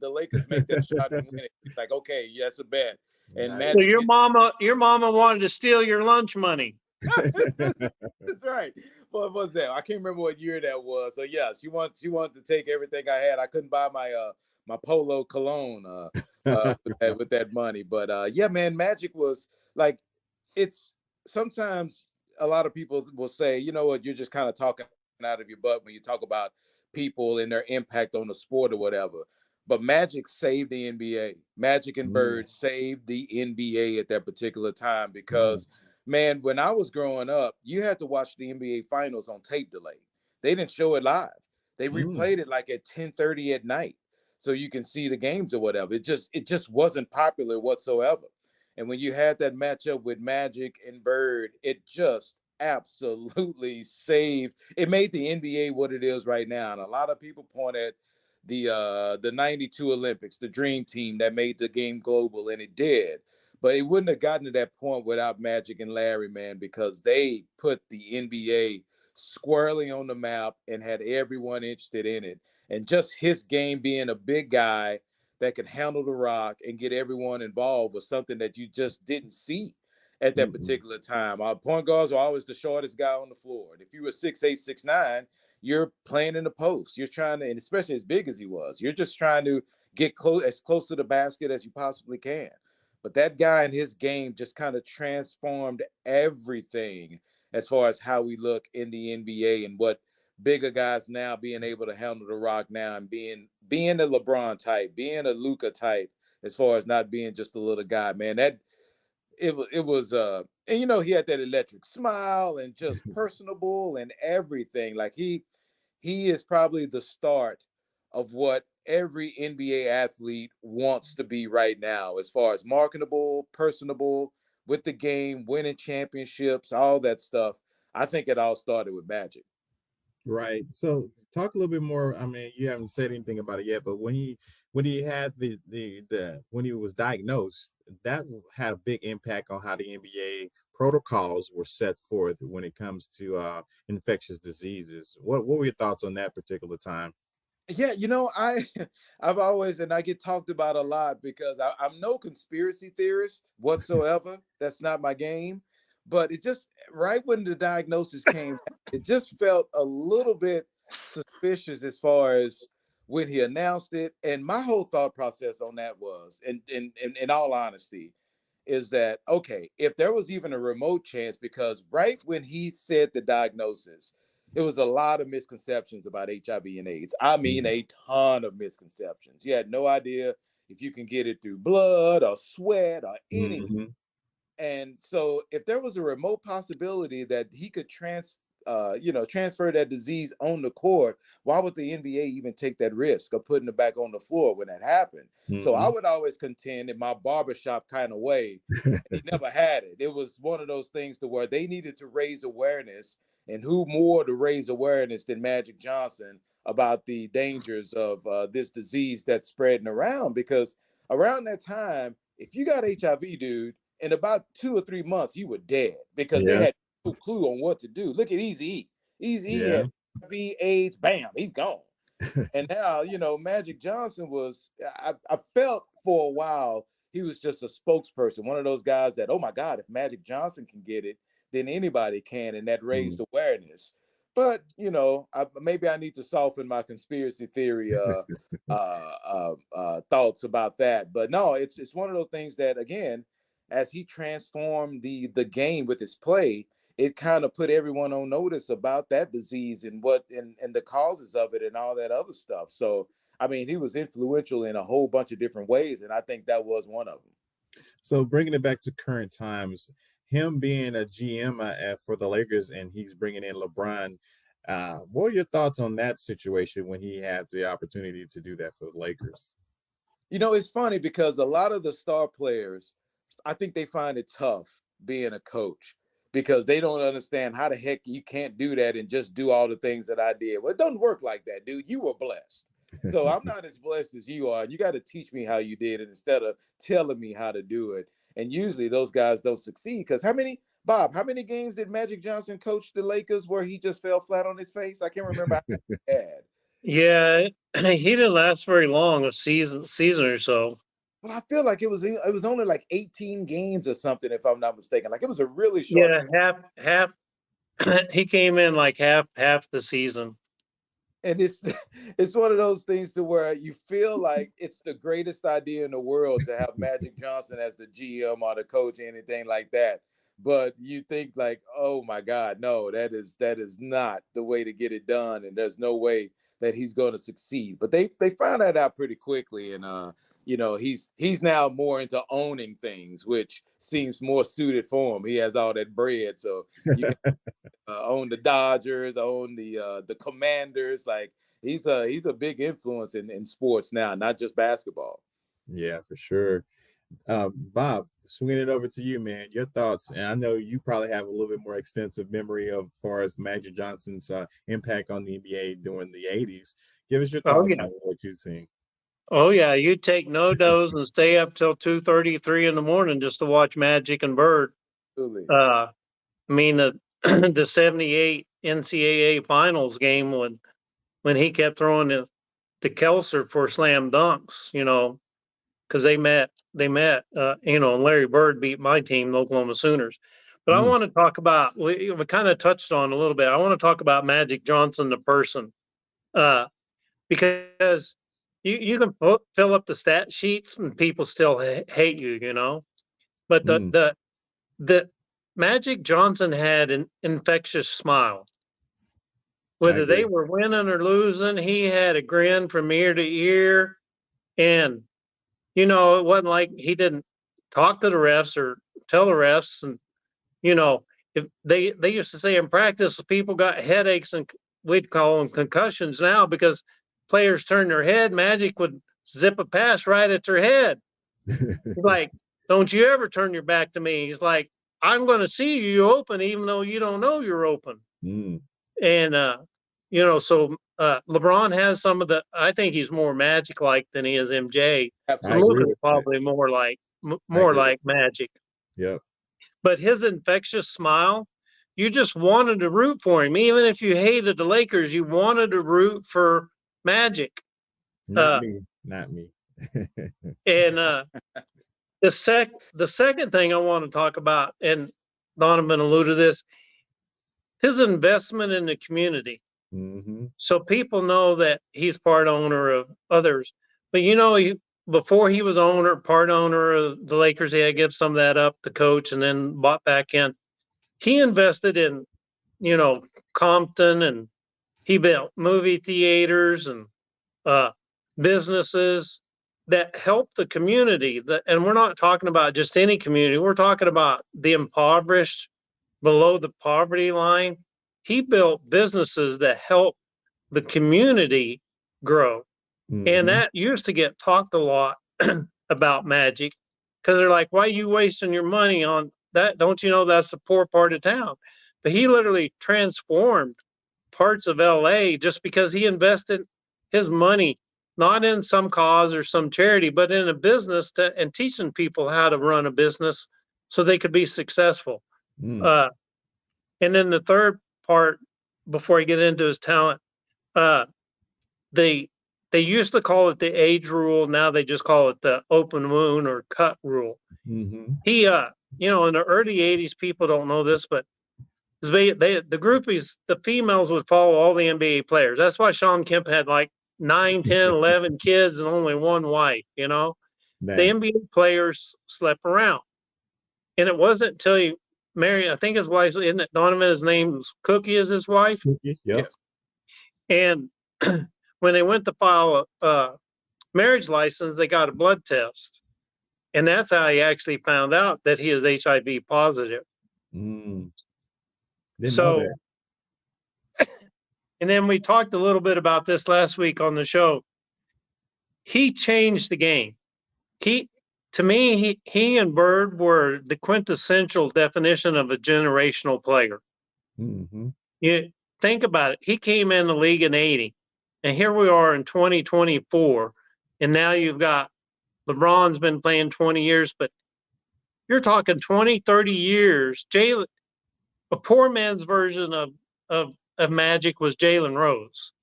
the Lakers make that shot and win it. She's like, okay, yeah, it's a bet. And so your mama wanted to steal your lunch money. That's right. What was that? I can't remember what year that was. So yeah, she wanted to take everything I had. I couldn't buy my Polo cologne with that money. But yeah, man, Magic was like, it's sometimes a lot of people will say, you know what, you're just kind of talking out of your butt when you talk about people and their impact on the sport or whatever. But Magic saved the NBA. Magic and Bird saved the NBA at that particular time because, man, when I was growing up, you had to watch the NBA Finals on tape delay. They didn't show it live. They replayed it like at 10:30 at night so you can see the games or whatever. It just wasn't popular whatsoever. And when you had that matchup with Magic and Bird, it just absolutely saved. It made the NBA what it is right now. And a lot of people point at the 92 Olympics, the dream team that made the game global, and it did. But it wouldn't have gotten to that point without Magic and Larry, man, because they put the NBA squarely on the map and had everyone interested in it. And just his game being a big guy that could handle the rock and get everyone involved was something that you just didn't see at that particular time. Our point guards were always the shortest guy on the floor. And if you were 6'8", 6'9", you're playing in the post. You're trying to, and especially as big as he was, you're just trying to get as close to the basket as you possibly can. But that guy and his game just kind of transformed everything as far as how we look in the NBA and what bigger guys now being able to handle the rock now and being a LeBron type, being a Luka type, as far as not being just a little guy, man. That it was and he had that electric smile and just personable and everything. Like he he is probably the start of what every NBA athlete wants to be right now, as far as marketable, personable, with the game, winning championships, all that stuff. I think it all started with Magic. Right. So talk a little bit more. I mean, you haven't said anything about it yet, but when he had the when he was diagnosed, that had a big impact on how the NBA protocols were set forth when it comes to infectious diseases. What were your thoughts on that particular time? Yeah, I've always, and I get talked about a lot because I'm no conspiracy theorist whatsoever. That's not my game. But it just, right when the diagnosis came, it just felt a little bit suspicious as far as when he announced it. And my whole thought process on that was, in all honesty, is that okay, if there was even a remote chance, because right when he said the diagnosis, it was a lot of misconceptions about HIV and AIDS. I mean, a ton of misconceptions. You had no idea if you can get it through blood or sweat or anything. Mm-hmm. And so, if there was a remote possibility that he could transfer that disease on the court, why would the NBA even take that risk of putting it back on the floor when that happened? So I Mm-hmm. would always contend in my barbershop kind of way, he never had it. It was one of those things to where they needed to raise awareness, and who more to raise awareness than Magic Johnson about the dangers of this disease that's spreading around? Because around that time, if you got HIV, dude, in about 2 or 3 months, you were dead because they Yeah. had no clue on what to do. Look at Easy E. Easy E Yeah. had HIV, AIDS, bam, he's gone. And now, Magic Johnson was, I felt for a while, he was just a spokesperson, one of those guys that, oh my God, if Magic Johnson can get it, then anybody can. And that raised awareness. But, maybe I need to soften my conspiracy theory thoughts about that. But no, it's one of those things that, again, as he transformed the game with his play, it kind of put everyone on notice about that disease and and the causes of it and all that other stuff. So, I mean, he was influential in a whole bunch of different ways, and I think that was one of them. So bringing it back to current times, him being a GM for the Lakers and he's bringing in LeBron. What are your thoughts on that situation when he had the opportunity to do that for the Lakers? It's funny because a lot of the star players, I think they find it tough being a coach because they don't understand how the heck you can't do that and just do all the things that I did. Well, it doesn't work like that, dude. You were blessed. So I'm not as blessed as you are. You got to teach me how you did it instead of telling me how to do it. And usually those guys don't succeed because how many games did Magic Johnson coach the Lakers where he just fell flat on his face? I can't remember how many he had. Yeah, he didn't last very long, a season or so. Well, I feel like it was only like 18 games or something, if I'm not mistaken. Like it was a really short. Yeah, half. He came in like half the season. And it's it's one of those things to where you feel like it's the greatest idea in the world to have Magic Johnson as the GM or the coach or anything like that. But you think like, oh my God, no, that is not the way to get it done, and there's no way that he's going to succeed. But they found that out pretty quickly, and he's now more into owning things, which seems more suited for him. He has all that bread, so you own the Dodgers, own the Commanders. Like he's a big influence in sports now, not just basketball. Yeah, for sure. Bob, swinging it over to you, man. Your thoughts, and I know you probably have a little bit more extensive memory of far as Magic Johnson's impact on the NBA during the '80s. Give us your Oh thoughts yeah. on what you've seen. Oh yeah. You take no dose and stay up till 2:33 in the morning just to watch Magic and Bird. Absolutely. I mean the '78 NCAA finals game when he kept throwing the Kelser for slam dunks, because and Larry Bird beat my team, the Oklahoma Sooners. But I Mm, want to talk about, we kind of touched on a little bit. I want to talk about Magic Johnson, the person, uh, because you can fill up the stat sheets and people still hate you. But the mm, the the Magic Johnson had an infectious smile. I Whether they agree. were winning or losing, he had a grin from ear to ear, and it wasn't like he didn't talk to the refs or tell the refs. And, if they used to say in practice, people got headaches and we'd call them concussions now because players turn their head. Magic would zip a pass right at their head. He's like, don't you ever turn your back to me. He's like, I'm going to see you open even though you don't know you're open. Mm. And, so LeBron has some of the, I think he's more Magic-like than he is MJ. Absolutely. Luka's probably more like Magic. Yep. But his infectious smile, you just wanted to root for him. Even if you hated the Lakers, you wanted to root for Magic. Not me. And the second thing I want to talk about, and Donovan alluded to this, his investment in the community. Mm-hmm. So people know that he's part owner of others. But before he was part owner of the Lakers, he had to give some of that up, the coach, and then bought back in. He invested in, Compton, and he built movie theaters and businesses that help the community. And we're not talking about just any community. We're talking about the impoverished, below the poverty line. He built businesses that help the community grow. Mm-hmm. And that used to get talked a lot about Magic because they're like, why are you wasting your money on that? Don't you know that's the poor part of town? But he literally transformed parts of LA just because he invested his money not in some cause or some charity, but in a business and teaching people how to run a business so they could be successful. Mm. And then the third part, before I get into his talent, they used to call it the age rule. Now they just call it the open wound or cut rule. Mm-hmm. He, in the early 80s, people don't know this, but the groupies, the females would follow all the NBA players. That's why Sean Kemp had like 9, 10, 11 kids and only one wife, Man. The NBA players slept around. And it wasn't until he married, I think his wife, isn't it Donovan, his name's Cookie is his wife? Yep. Yes. And when they went to file a marriage license, they got a blood test. And that's how he actually found out that he is HIV positive. Mm. Didn't know that. And then we talked a little bit about this last week on the show. He changed the game. To me, he and Bird were the quintessential definition of a generational player. Mm-hmm. You think about it. He came in the league in 80, and here we are in 2024, and now you've got LeBron's been playing 20 years, but you're talking 20, 30 years. Jalen, a poor man's version of Magic was Jalen Rose.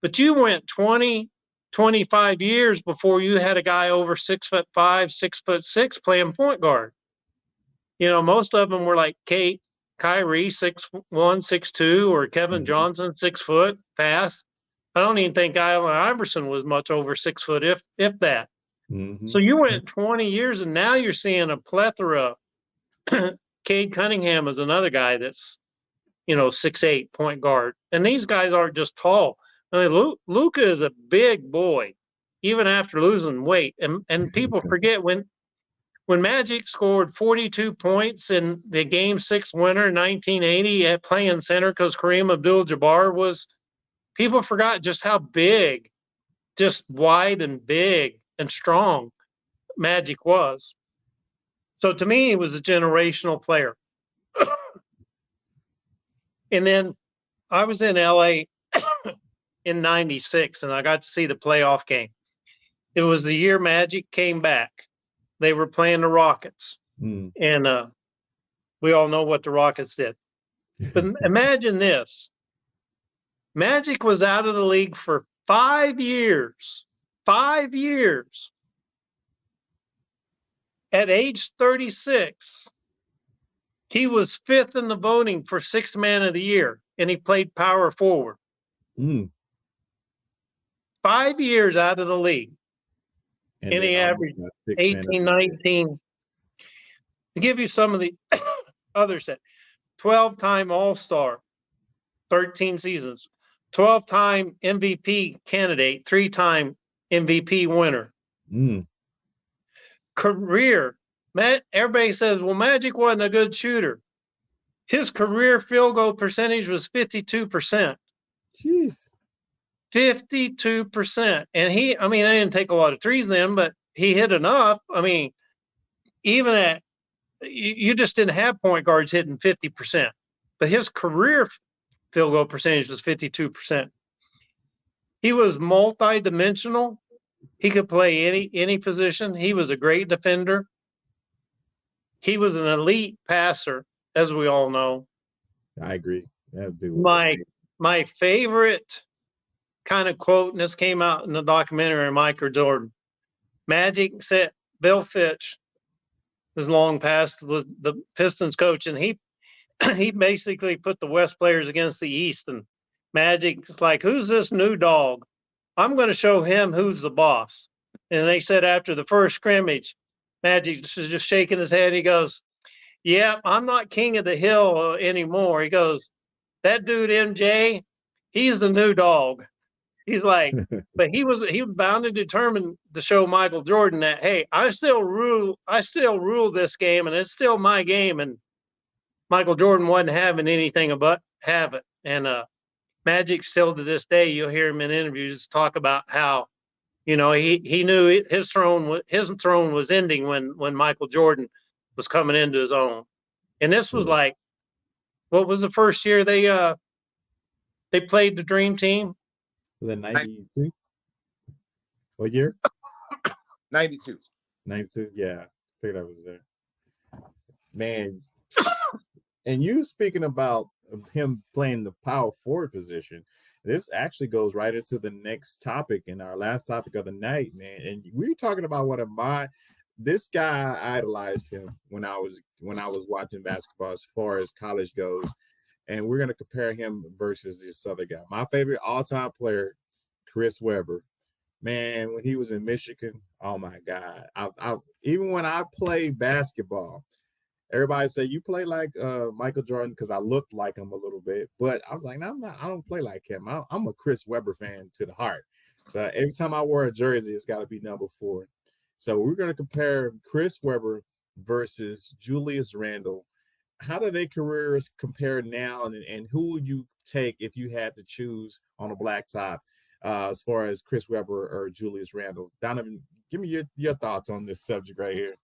But you went 20, 25 years before you had a guy over 6'5", 6'6" playing point guard. Most of them were like Kyrie, 6'1", 6'2", or Kevin Johnson, 6 foot, fast. I don't even think Allen Iverson was much over 6 foot, if that. Mm-hmm. So you went 20 years, and now you're seeing a plethora. Cade Cunningham is another guy that's, 6'8" point guard. And these guys aren't just tall. I mean, Luka is a big boy, even after losing weight. And people forget when Magic scored 42 points in the Game 6 winner in 1980 at playing center because Kareem Abdul-Jabbar was, people forgot just how big, just wide and big and strong Magic was. So to me, he was a generational player. And then I was in LA in 96, and I got to see the playoff game. It was the year Magic came back. They were playing the Rockets. Mm. And we all know what the Rockets did. But imagine this. Magic was out of the league for 5 years. 5 years. At age 36, he was 5th in the voting for 6th man of the year, and he played power forward. Mm. 5 years out of the league. And he averaged 18, 19. To give you some of the other set, 12-time All-Star, 13 seasons, 12-time MVP candidate, 3-time MVP winner. Mm. Career, everybody says, well, Magic wasn't a good shooter. His career field goal percentage was 52%. Jeez. 52%. And I didn't take a lot of threes then, but he hit enough. I mean, even at, you just didn't have point guards hitting 50%, but his career field goal percentage was 52%. He was multi-dimensional. He could play any position. He was a great defender. He was an elite passer, as we all know. I agree. That dude was my favorite kind of quote, and this came out in the documentary on Michael Jordan. Magic said Bill Fitch was long past was the Pistons coach, and he basically put the West players against the East, and Magic's like, who's this new dog? I'm going to show him who's the boss. And they said after the first scrimmage, Magic was just shaking his head. He goes, yeah, I'm not king of the hill anymore. He goes, that dude MJ, he's the new dog. He's like, but he was bound and determined to show Michael Jordan that, hey, I still rule this game, and it's still my game. And Michael Jordan wasn't having anything but have it. And Magic still to this day, you'll hear him in interviews talk about how, he knew his throne was ending when Michael Jordan was coming into his own. And this was like, what was the first year they played the Dream Team? Was that 92? What year? 92. 92, yeah. I think I was there. Man, and you speaking about him playing the power forward position, this actually goes right into the next topic and our last topic of the night, man. And we were talking about this guy, I idolized him when I was watching basketball as far as college goes. And we're going to compare him versus this other guy. My favorite all-time player, Chris Webber. Man, when he was in Michigan, oh, my God. Even when I played basketball, everybody say, you play like Michael Jordan because I looked like him a little bit. But I was like, no, I don't play like him. I'm a Chris Webber fan to the heart. So every time I wear a jersey, it's got to be number 4. So we're going to compare Chris Webber versus Julius Randle. How do their careers compare now, and who would you take if you had to choose on a blacktop as far as Chris Webber or Julius Randle? Donovan, give me your thoughts on this subject right here.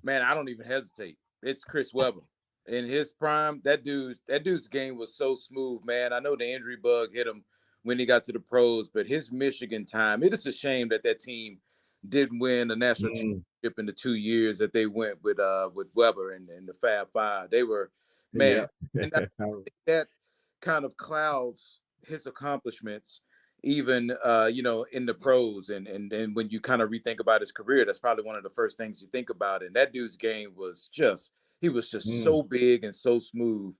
Man, I don't even hesitate. It's Chris Webber. In his prime, that dude's game was so smooth, man. I know the injury bug hit him when he got to the pros, but his Michigan time, it is a shame that team didn't win a national championship in the 2 years that they went with Weber and the Fab Five. They were, man, and I think that kind of clouds his accomplishments, even in the pros. And when you kind of rethink about his career, that's probably one of the first things you think about. And that dude's game was just so big and so smooth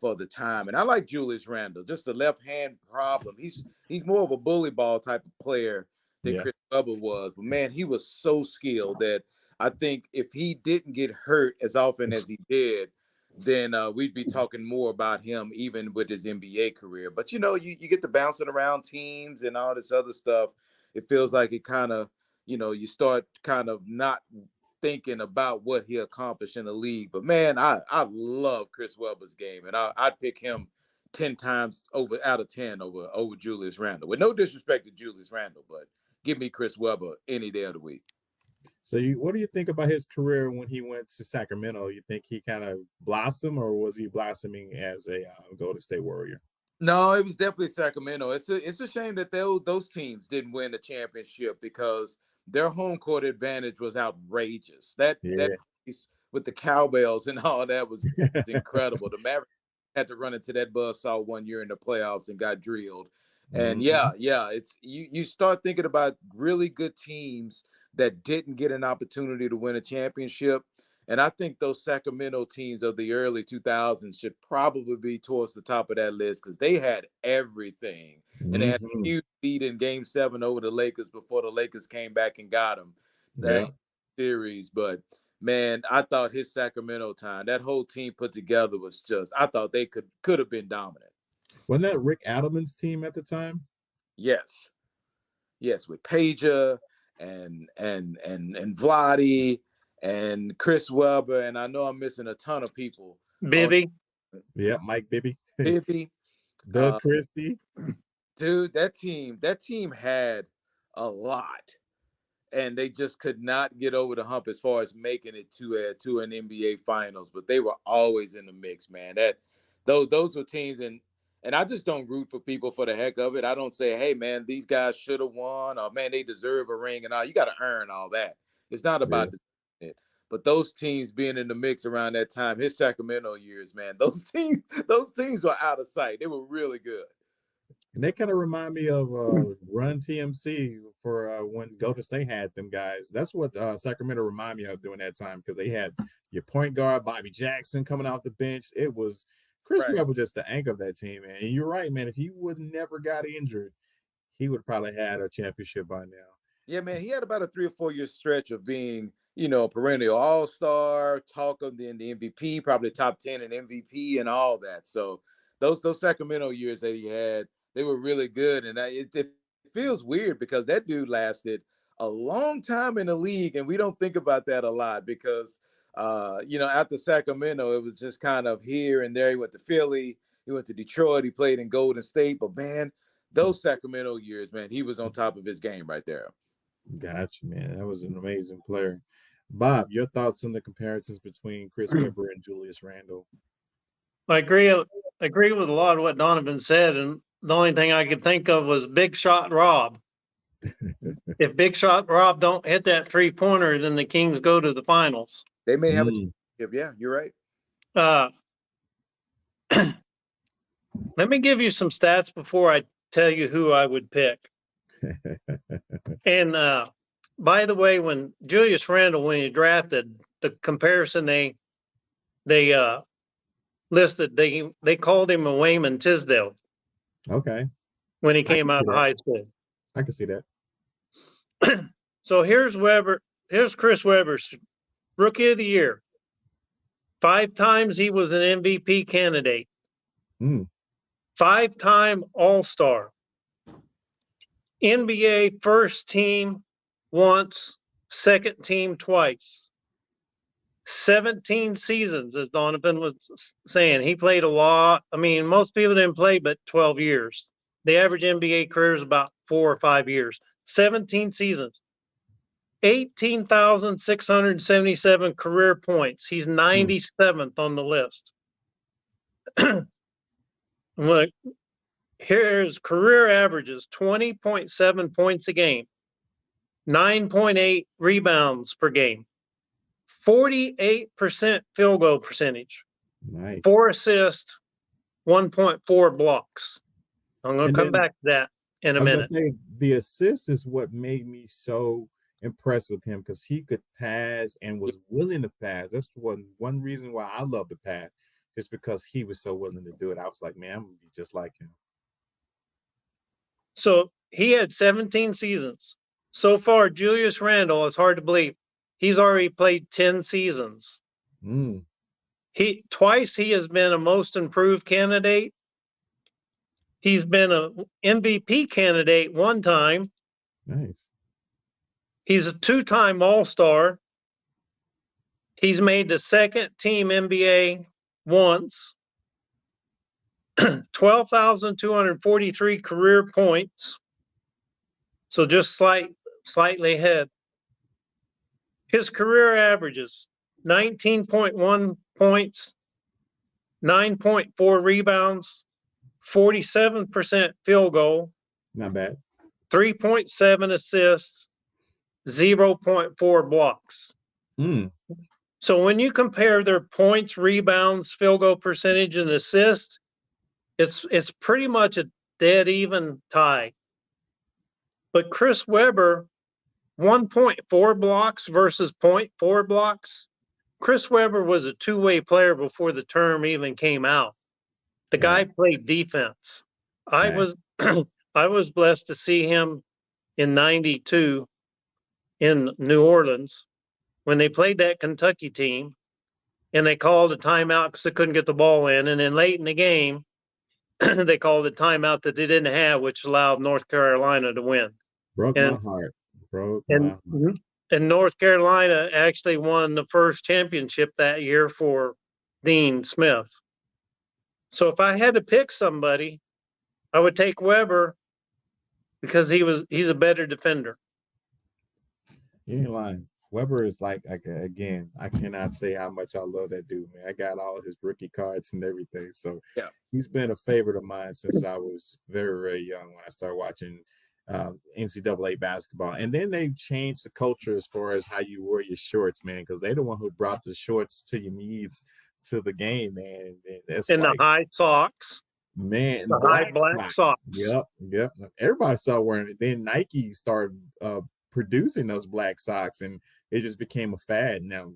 for the time. And I like Julius Randle, just the left hand problem. He's more of a bully ball type of player than Chris Webber was. But, man, he was so skilled that I think if he didn't get hurt as often as he did, then we'd be talking more about him even with his NBA career. But, you get the bouncing around teams and all this other stuff. It feels like it kind of, you start kind of not thinking about what he accomplished in the league. But, man, I love Chris Webber's game, and I'd pick him 10 times out of 10 over Julius Randle. With no disrespect to Julius Randle, but give me Chris Webber any day of the week. So what do you think about his career when he went to Sacramento? You think he kind of blossomed, or was he blossoming as a Golden State Warrior? No, it was definitely Sacramento. It's a shame that those teams didn't win the championship because their home court advantage was outrageous. That piece with the cowbells and all that was incredible. The Mavericks had to run into that buzzsaw one year in the playoffs and got drilled. And it's you start thinking about really good teams that didn't get an opportunity to win a championship. And I think those Sacramento teams of the early 2000s should probably be towards the top of that list because they had everything. And they had a huge lead in Game 7 over the Lakers before the Lakers came back and got them that series. But, man, I thought his Sacramento time, that whole team put together was just, I thought they could have been dominant. Wasn't that Rick Adelman's team at the time? Yes, with Pager and Vlade and Chris Webber, and I know I'm missing a ton of people. Bibby. Yeah, Mike Bibby. Bibby. Doug Christie. Dude, that team had a lot, and they just could not get over the hump as far as making it to an NBA Finals. But they were always in the mix, man. Those were teams, and I just don't root for people for the heck of it. I don't say, hey, man, these guys should have won, or man, they deserve a ring and all. You got to earn all that. It's not about it. But those teams being in the mix around that time, his Sacramento years, man, those teams were out of sight. They were really good. And they kind of remind me of Run TMC for when Golden State had them guys. That's what Sacramento remind me of during that time, because they had your point guard, Bobby Jackson, coming off the bench. It was Chris Webber just the anchor of that team, man. And you're right, man. If he would never got injured, he would probably had a championship by now. Yeah, man. He had about a 3 or 4 year stretch of being, a perennial all-star, talk of the MVP, probably top 10 in MVP and all that. So those Sacramento years that he had, they were really good. And it feels weird because that dude lasted a long time in the league. And we don't think about that a lot because, after Sacramento, it was just kind of here and there. He went to Philly. He went to Detroit. He played in Golden State. But, man, those Sacramento years, man, he was on top of his game right there. Gotcha, man. That was an amazing player. Bob, your thoughts on the comparisons between Chris Webber and Julius Randle? I agree with a lot of what Donovan said, and the only thing I could think of was Big Shot Rob. If Big Shot Rob don't hit that 3-pointer, then the Kings go to the finals. They may have a championship. Yeah, you're right. Let me give you some stats before I tell you who I would pick. And by the way, when Julius Randle, when he drafted, the comparison they listed, they called him a Wayman Tisdale. Okay. When he came out of high school. I can see that. So here's Chris Webber's Rookie of the Year. 5 times he was an MVP candidate. 5-time All-Star. NBA first team once, second team twice. 17 seasons, as Donovan was saying. He played a lot. I mean, most people didn't play but 12 years. The average NBA career is about 4 or 5 years. 17 seasons. 18,677 career points. He's 97th on the list. Look, here's career averages: 20.7 points a game, 9.8 rebounds per game, 48% field goal percentage, nice. 4 assists, 1.4 blocks. I'm going to come back to that in a minute. Say, the assist is what made me so impressed with him, because he could pass and was willing to pass. That's one reason why I love the pass, just because he was so willing to do it. I was like, man, I'm going to be just like him. So he had 17 seasons. So far, Julius Randle, it's hard to believe, he's already played 10 seasons. Twice he has been a most improved candidate. He's been an MVP candidate 1 time. Nice. He's a 2-time All-Star. He's made the second team NBA once. 12,243 career points. So just slightly ahead. His career averages: 19.1 points, 9.4 rebounds, 47% field goal. Not bad. 3.7 assists, 0.4 blocks. So when you compare their points, rebounds, field goal percentage, and assists, it's pretty much a dead even tie. But Chris Webber, 1.4 blocks versus 0.4 blocks. Chris Webber was a two-way player before the term even came out. The guy played defense. I was blessed to see him in '92 in New Orleans when they played that Kentucky team, and they called a timeout because they couldn't get the ball in. And then late in the game, they called a timeout that they didn't have, which allowed North Carolina to win. Broke my heart. And North Carolina actually won the first championship that year for Dean Smith. So if I had to pick somebody, I would take Weber because he's a better defender. You ain't lying. Weber is like again, I cannot say how much I love that dude, man. I got all his rookie cards and everything. So Yeah. he's been a favorite of mine since I was very, very young when I started watching NCAA basketball. And then they changed the culture as far as how you wear your shorts, man, because they're the one who brought the shorts to your knees to the game, man. And it's And like, the high socks, man, the high black socks. Yep. Everybody started wearing it. Then Nike started producing those black socks, and it just became a fad. Now,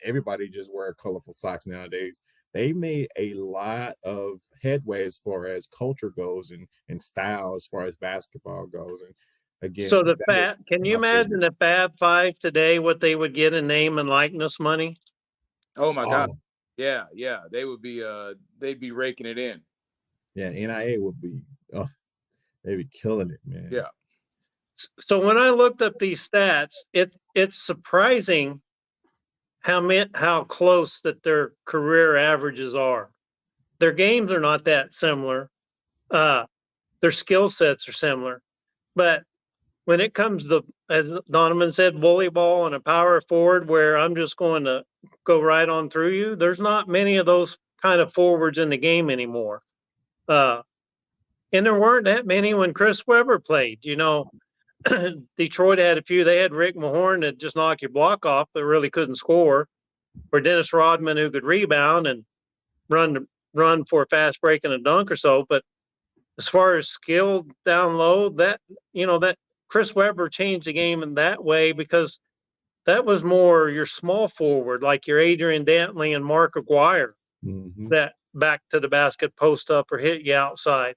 everybody just wear colorful socks nowadays. They made a lot of headway as far as culture goes and style as far as basketball goes. And again, So can you imagine the Fab Five today, what they would get in name and likeness money? Oh my God. Yeah. They would be they'd be raking it in. Yeah, NIA would be they'd be killing it, man. Yeah. So when I looked up these stats, it's surprising how close that their career averages are. Their games are not that similar. Their skill sets are similar. But when it comes to, as Donovan said, bully ball and a power forward where I'm just going to go right on through you, there's not many of those kind of forwards in the game anymore. And there weren't that many when Chris Webber played. You know, Detroit had a few. They had Rick Mahorn that just knock your block off, but really couldn't score, or Dennis Rodman who could rebound and run for a fast break and a dunk or so. But as far as skill down low, that Chris Webber changed the game in that way because that was more your small forward, like your Adrian Dantley and Mark Aguirre, that back to the basket, post up, or hit you outside.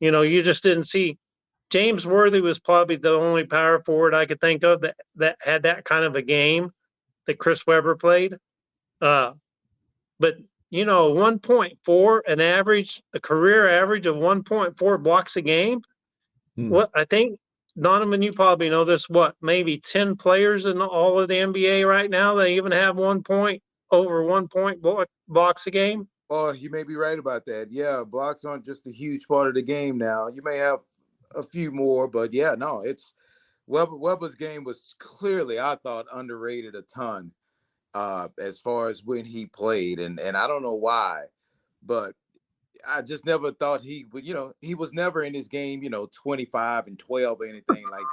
You know, you just didn't see. James Worthy was probably the only power forward I could think of that had that kind of a game that Chris Webber played. But 1.4, a career average of 1.4 blocks a game. What I think, Donovan, you probably know this. What, maybe 10 players in all of the NBA right now that even have over 1 point blocks a game? Oh, you may be right about that. Yeah, blocks aren't just a huge part of the game now. You may have a few more, but yeah, no, it's Weber's game was clearly, I thought, underrated a ton as far as when he played, and I don't know why, but I just never thought he would. He was never in his game, 25 and 12 or anything like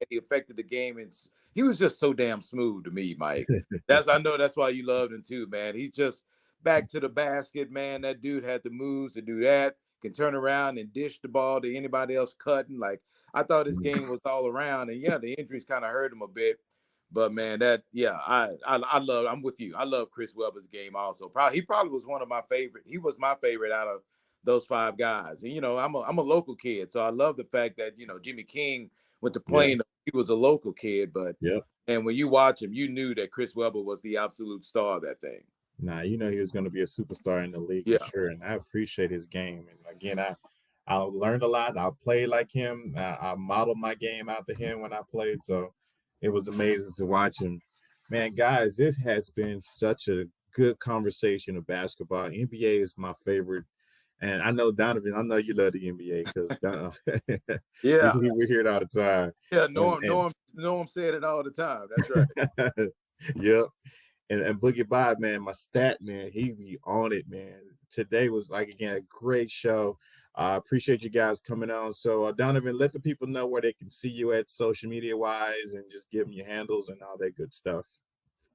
that. He affected the game, and he was just so damn smooth to me, Mike. I know that's why you loved him too, man. He's just back to the basket, man. That dude had the moves to do that. Can turn around and dish the ball to anybody else cutting. Like, I thought his game was all around, and yeah, the injuries kind of hurt him a bit. But man, I'm with you. I love Chris Webber's game also. He probably was one of my favorite. He was my favorite out of those five guys. And I'm a local kid, so I love the fact that Jimmy King went to playing. He was a local kid, but and when you watch him, you knew that Chris Webber was the absolute star of that thing. Nah, he was going to be a superstar in the league for sure, and I appreciate his game. And again, I learned a lot. I played like him. I modeled my game after him when I played, so it was amazing to watch him. Man, guys, this has been such a good conversation of basketball. NBA is my favorite. And I know, Donovan, I know you love the NBA because we hear it all the time. Yeah, Norm said it all the time. That's right. Yep. And Boogie Bob, man, my stat man, he be on it, man. Today was again a great show. I appreciate you guys coming on. So Donovan, let the people know where they can see you at social media wise, and just give them your handles and all that good stuff.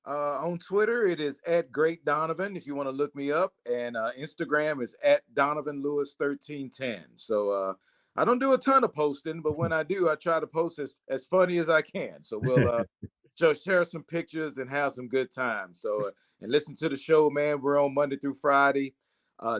On Twitter, it is @GreatDonovan if you want to look me up, and Instagram is @Donovan Lewis 1310. So I don't do a ton of posting, but when I do, I try to post as funny as I can. So we'll just share some pictures and have some good time. So and listen to the show, man. We're on Monday through Friday,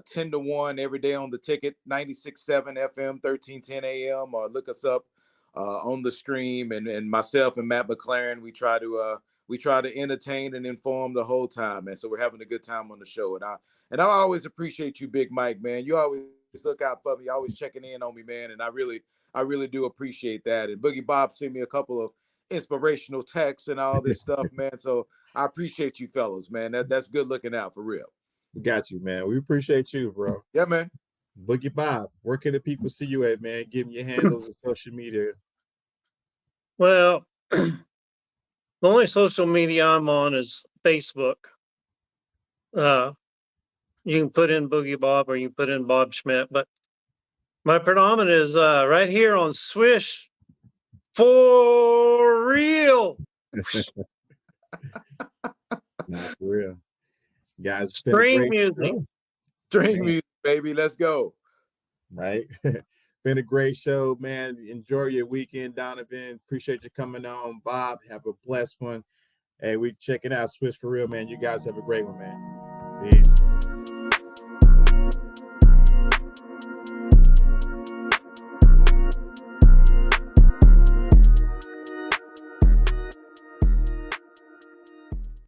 10 to 1 every day on the ticket, 96.7 FM, 1310 AM, or look us up on the stream. And myself and Matt McLaren, we try to entertain and inform the whole time, man. So we're having a good time on the show. And I always appreciate you, Big Mike, man. You always look out for me. You're always checking in on me, man. And I really do appreciate that. And Boogie Bob sent me a couple of inspirational texts and all this stuff, man. So I appreciate you fellas, man. That's good looking out for real. Got you, man. We appreciate you, bro. Yeah, man. Boogie Bob, where can the people see you at, man? Give me your handles and social media. Well, the only social media I'm on is Facebook. You can put in Boogie Bob or you can put in Bob Schmidt, but my predominant is right here on Swish for real. Nah, for real. Guys, it's been a String great music. show. String Man. music, baby. Let's go. Right? Been a great show, man. Enjoy your weekend, Donovan. Appreciate you coming on. Bob, have a blessed one. Hey, we checking out Swish for real, man. You guys have a great one, man. Peace.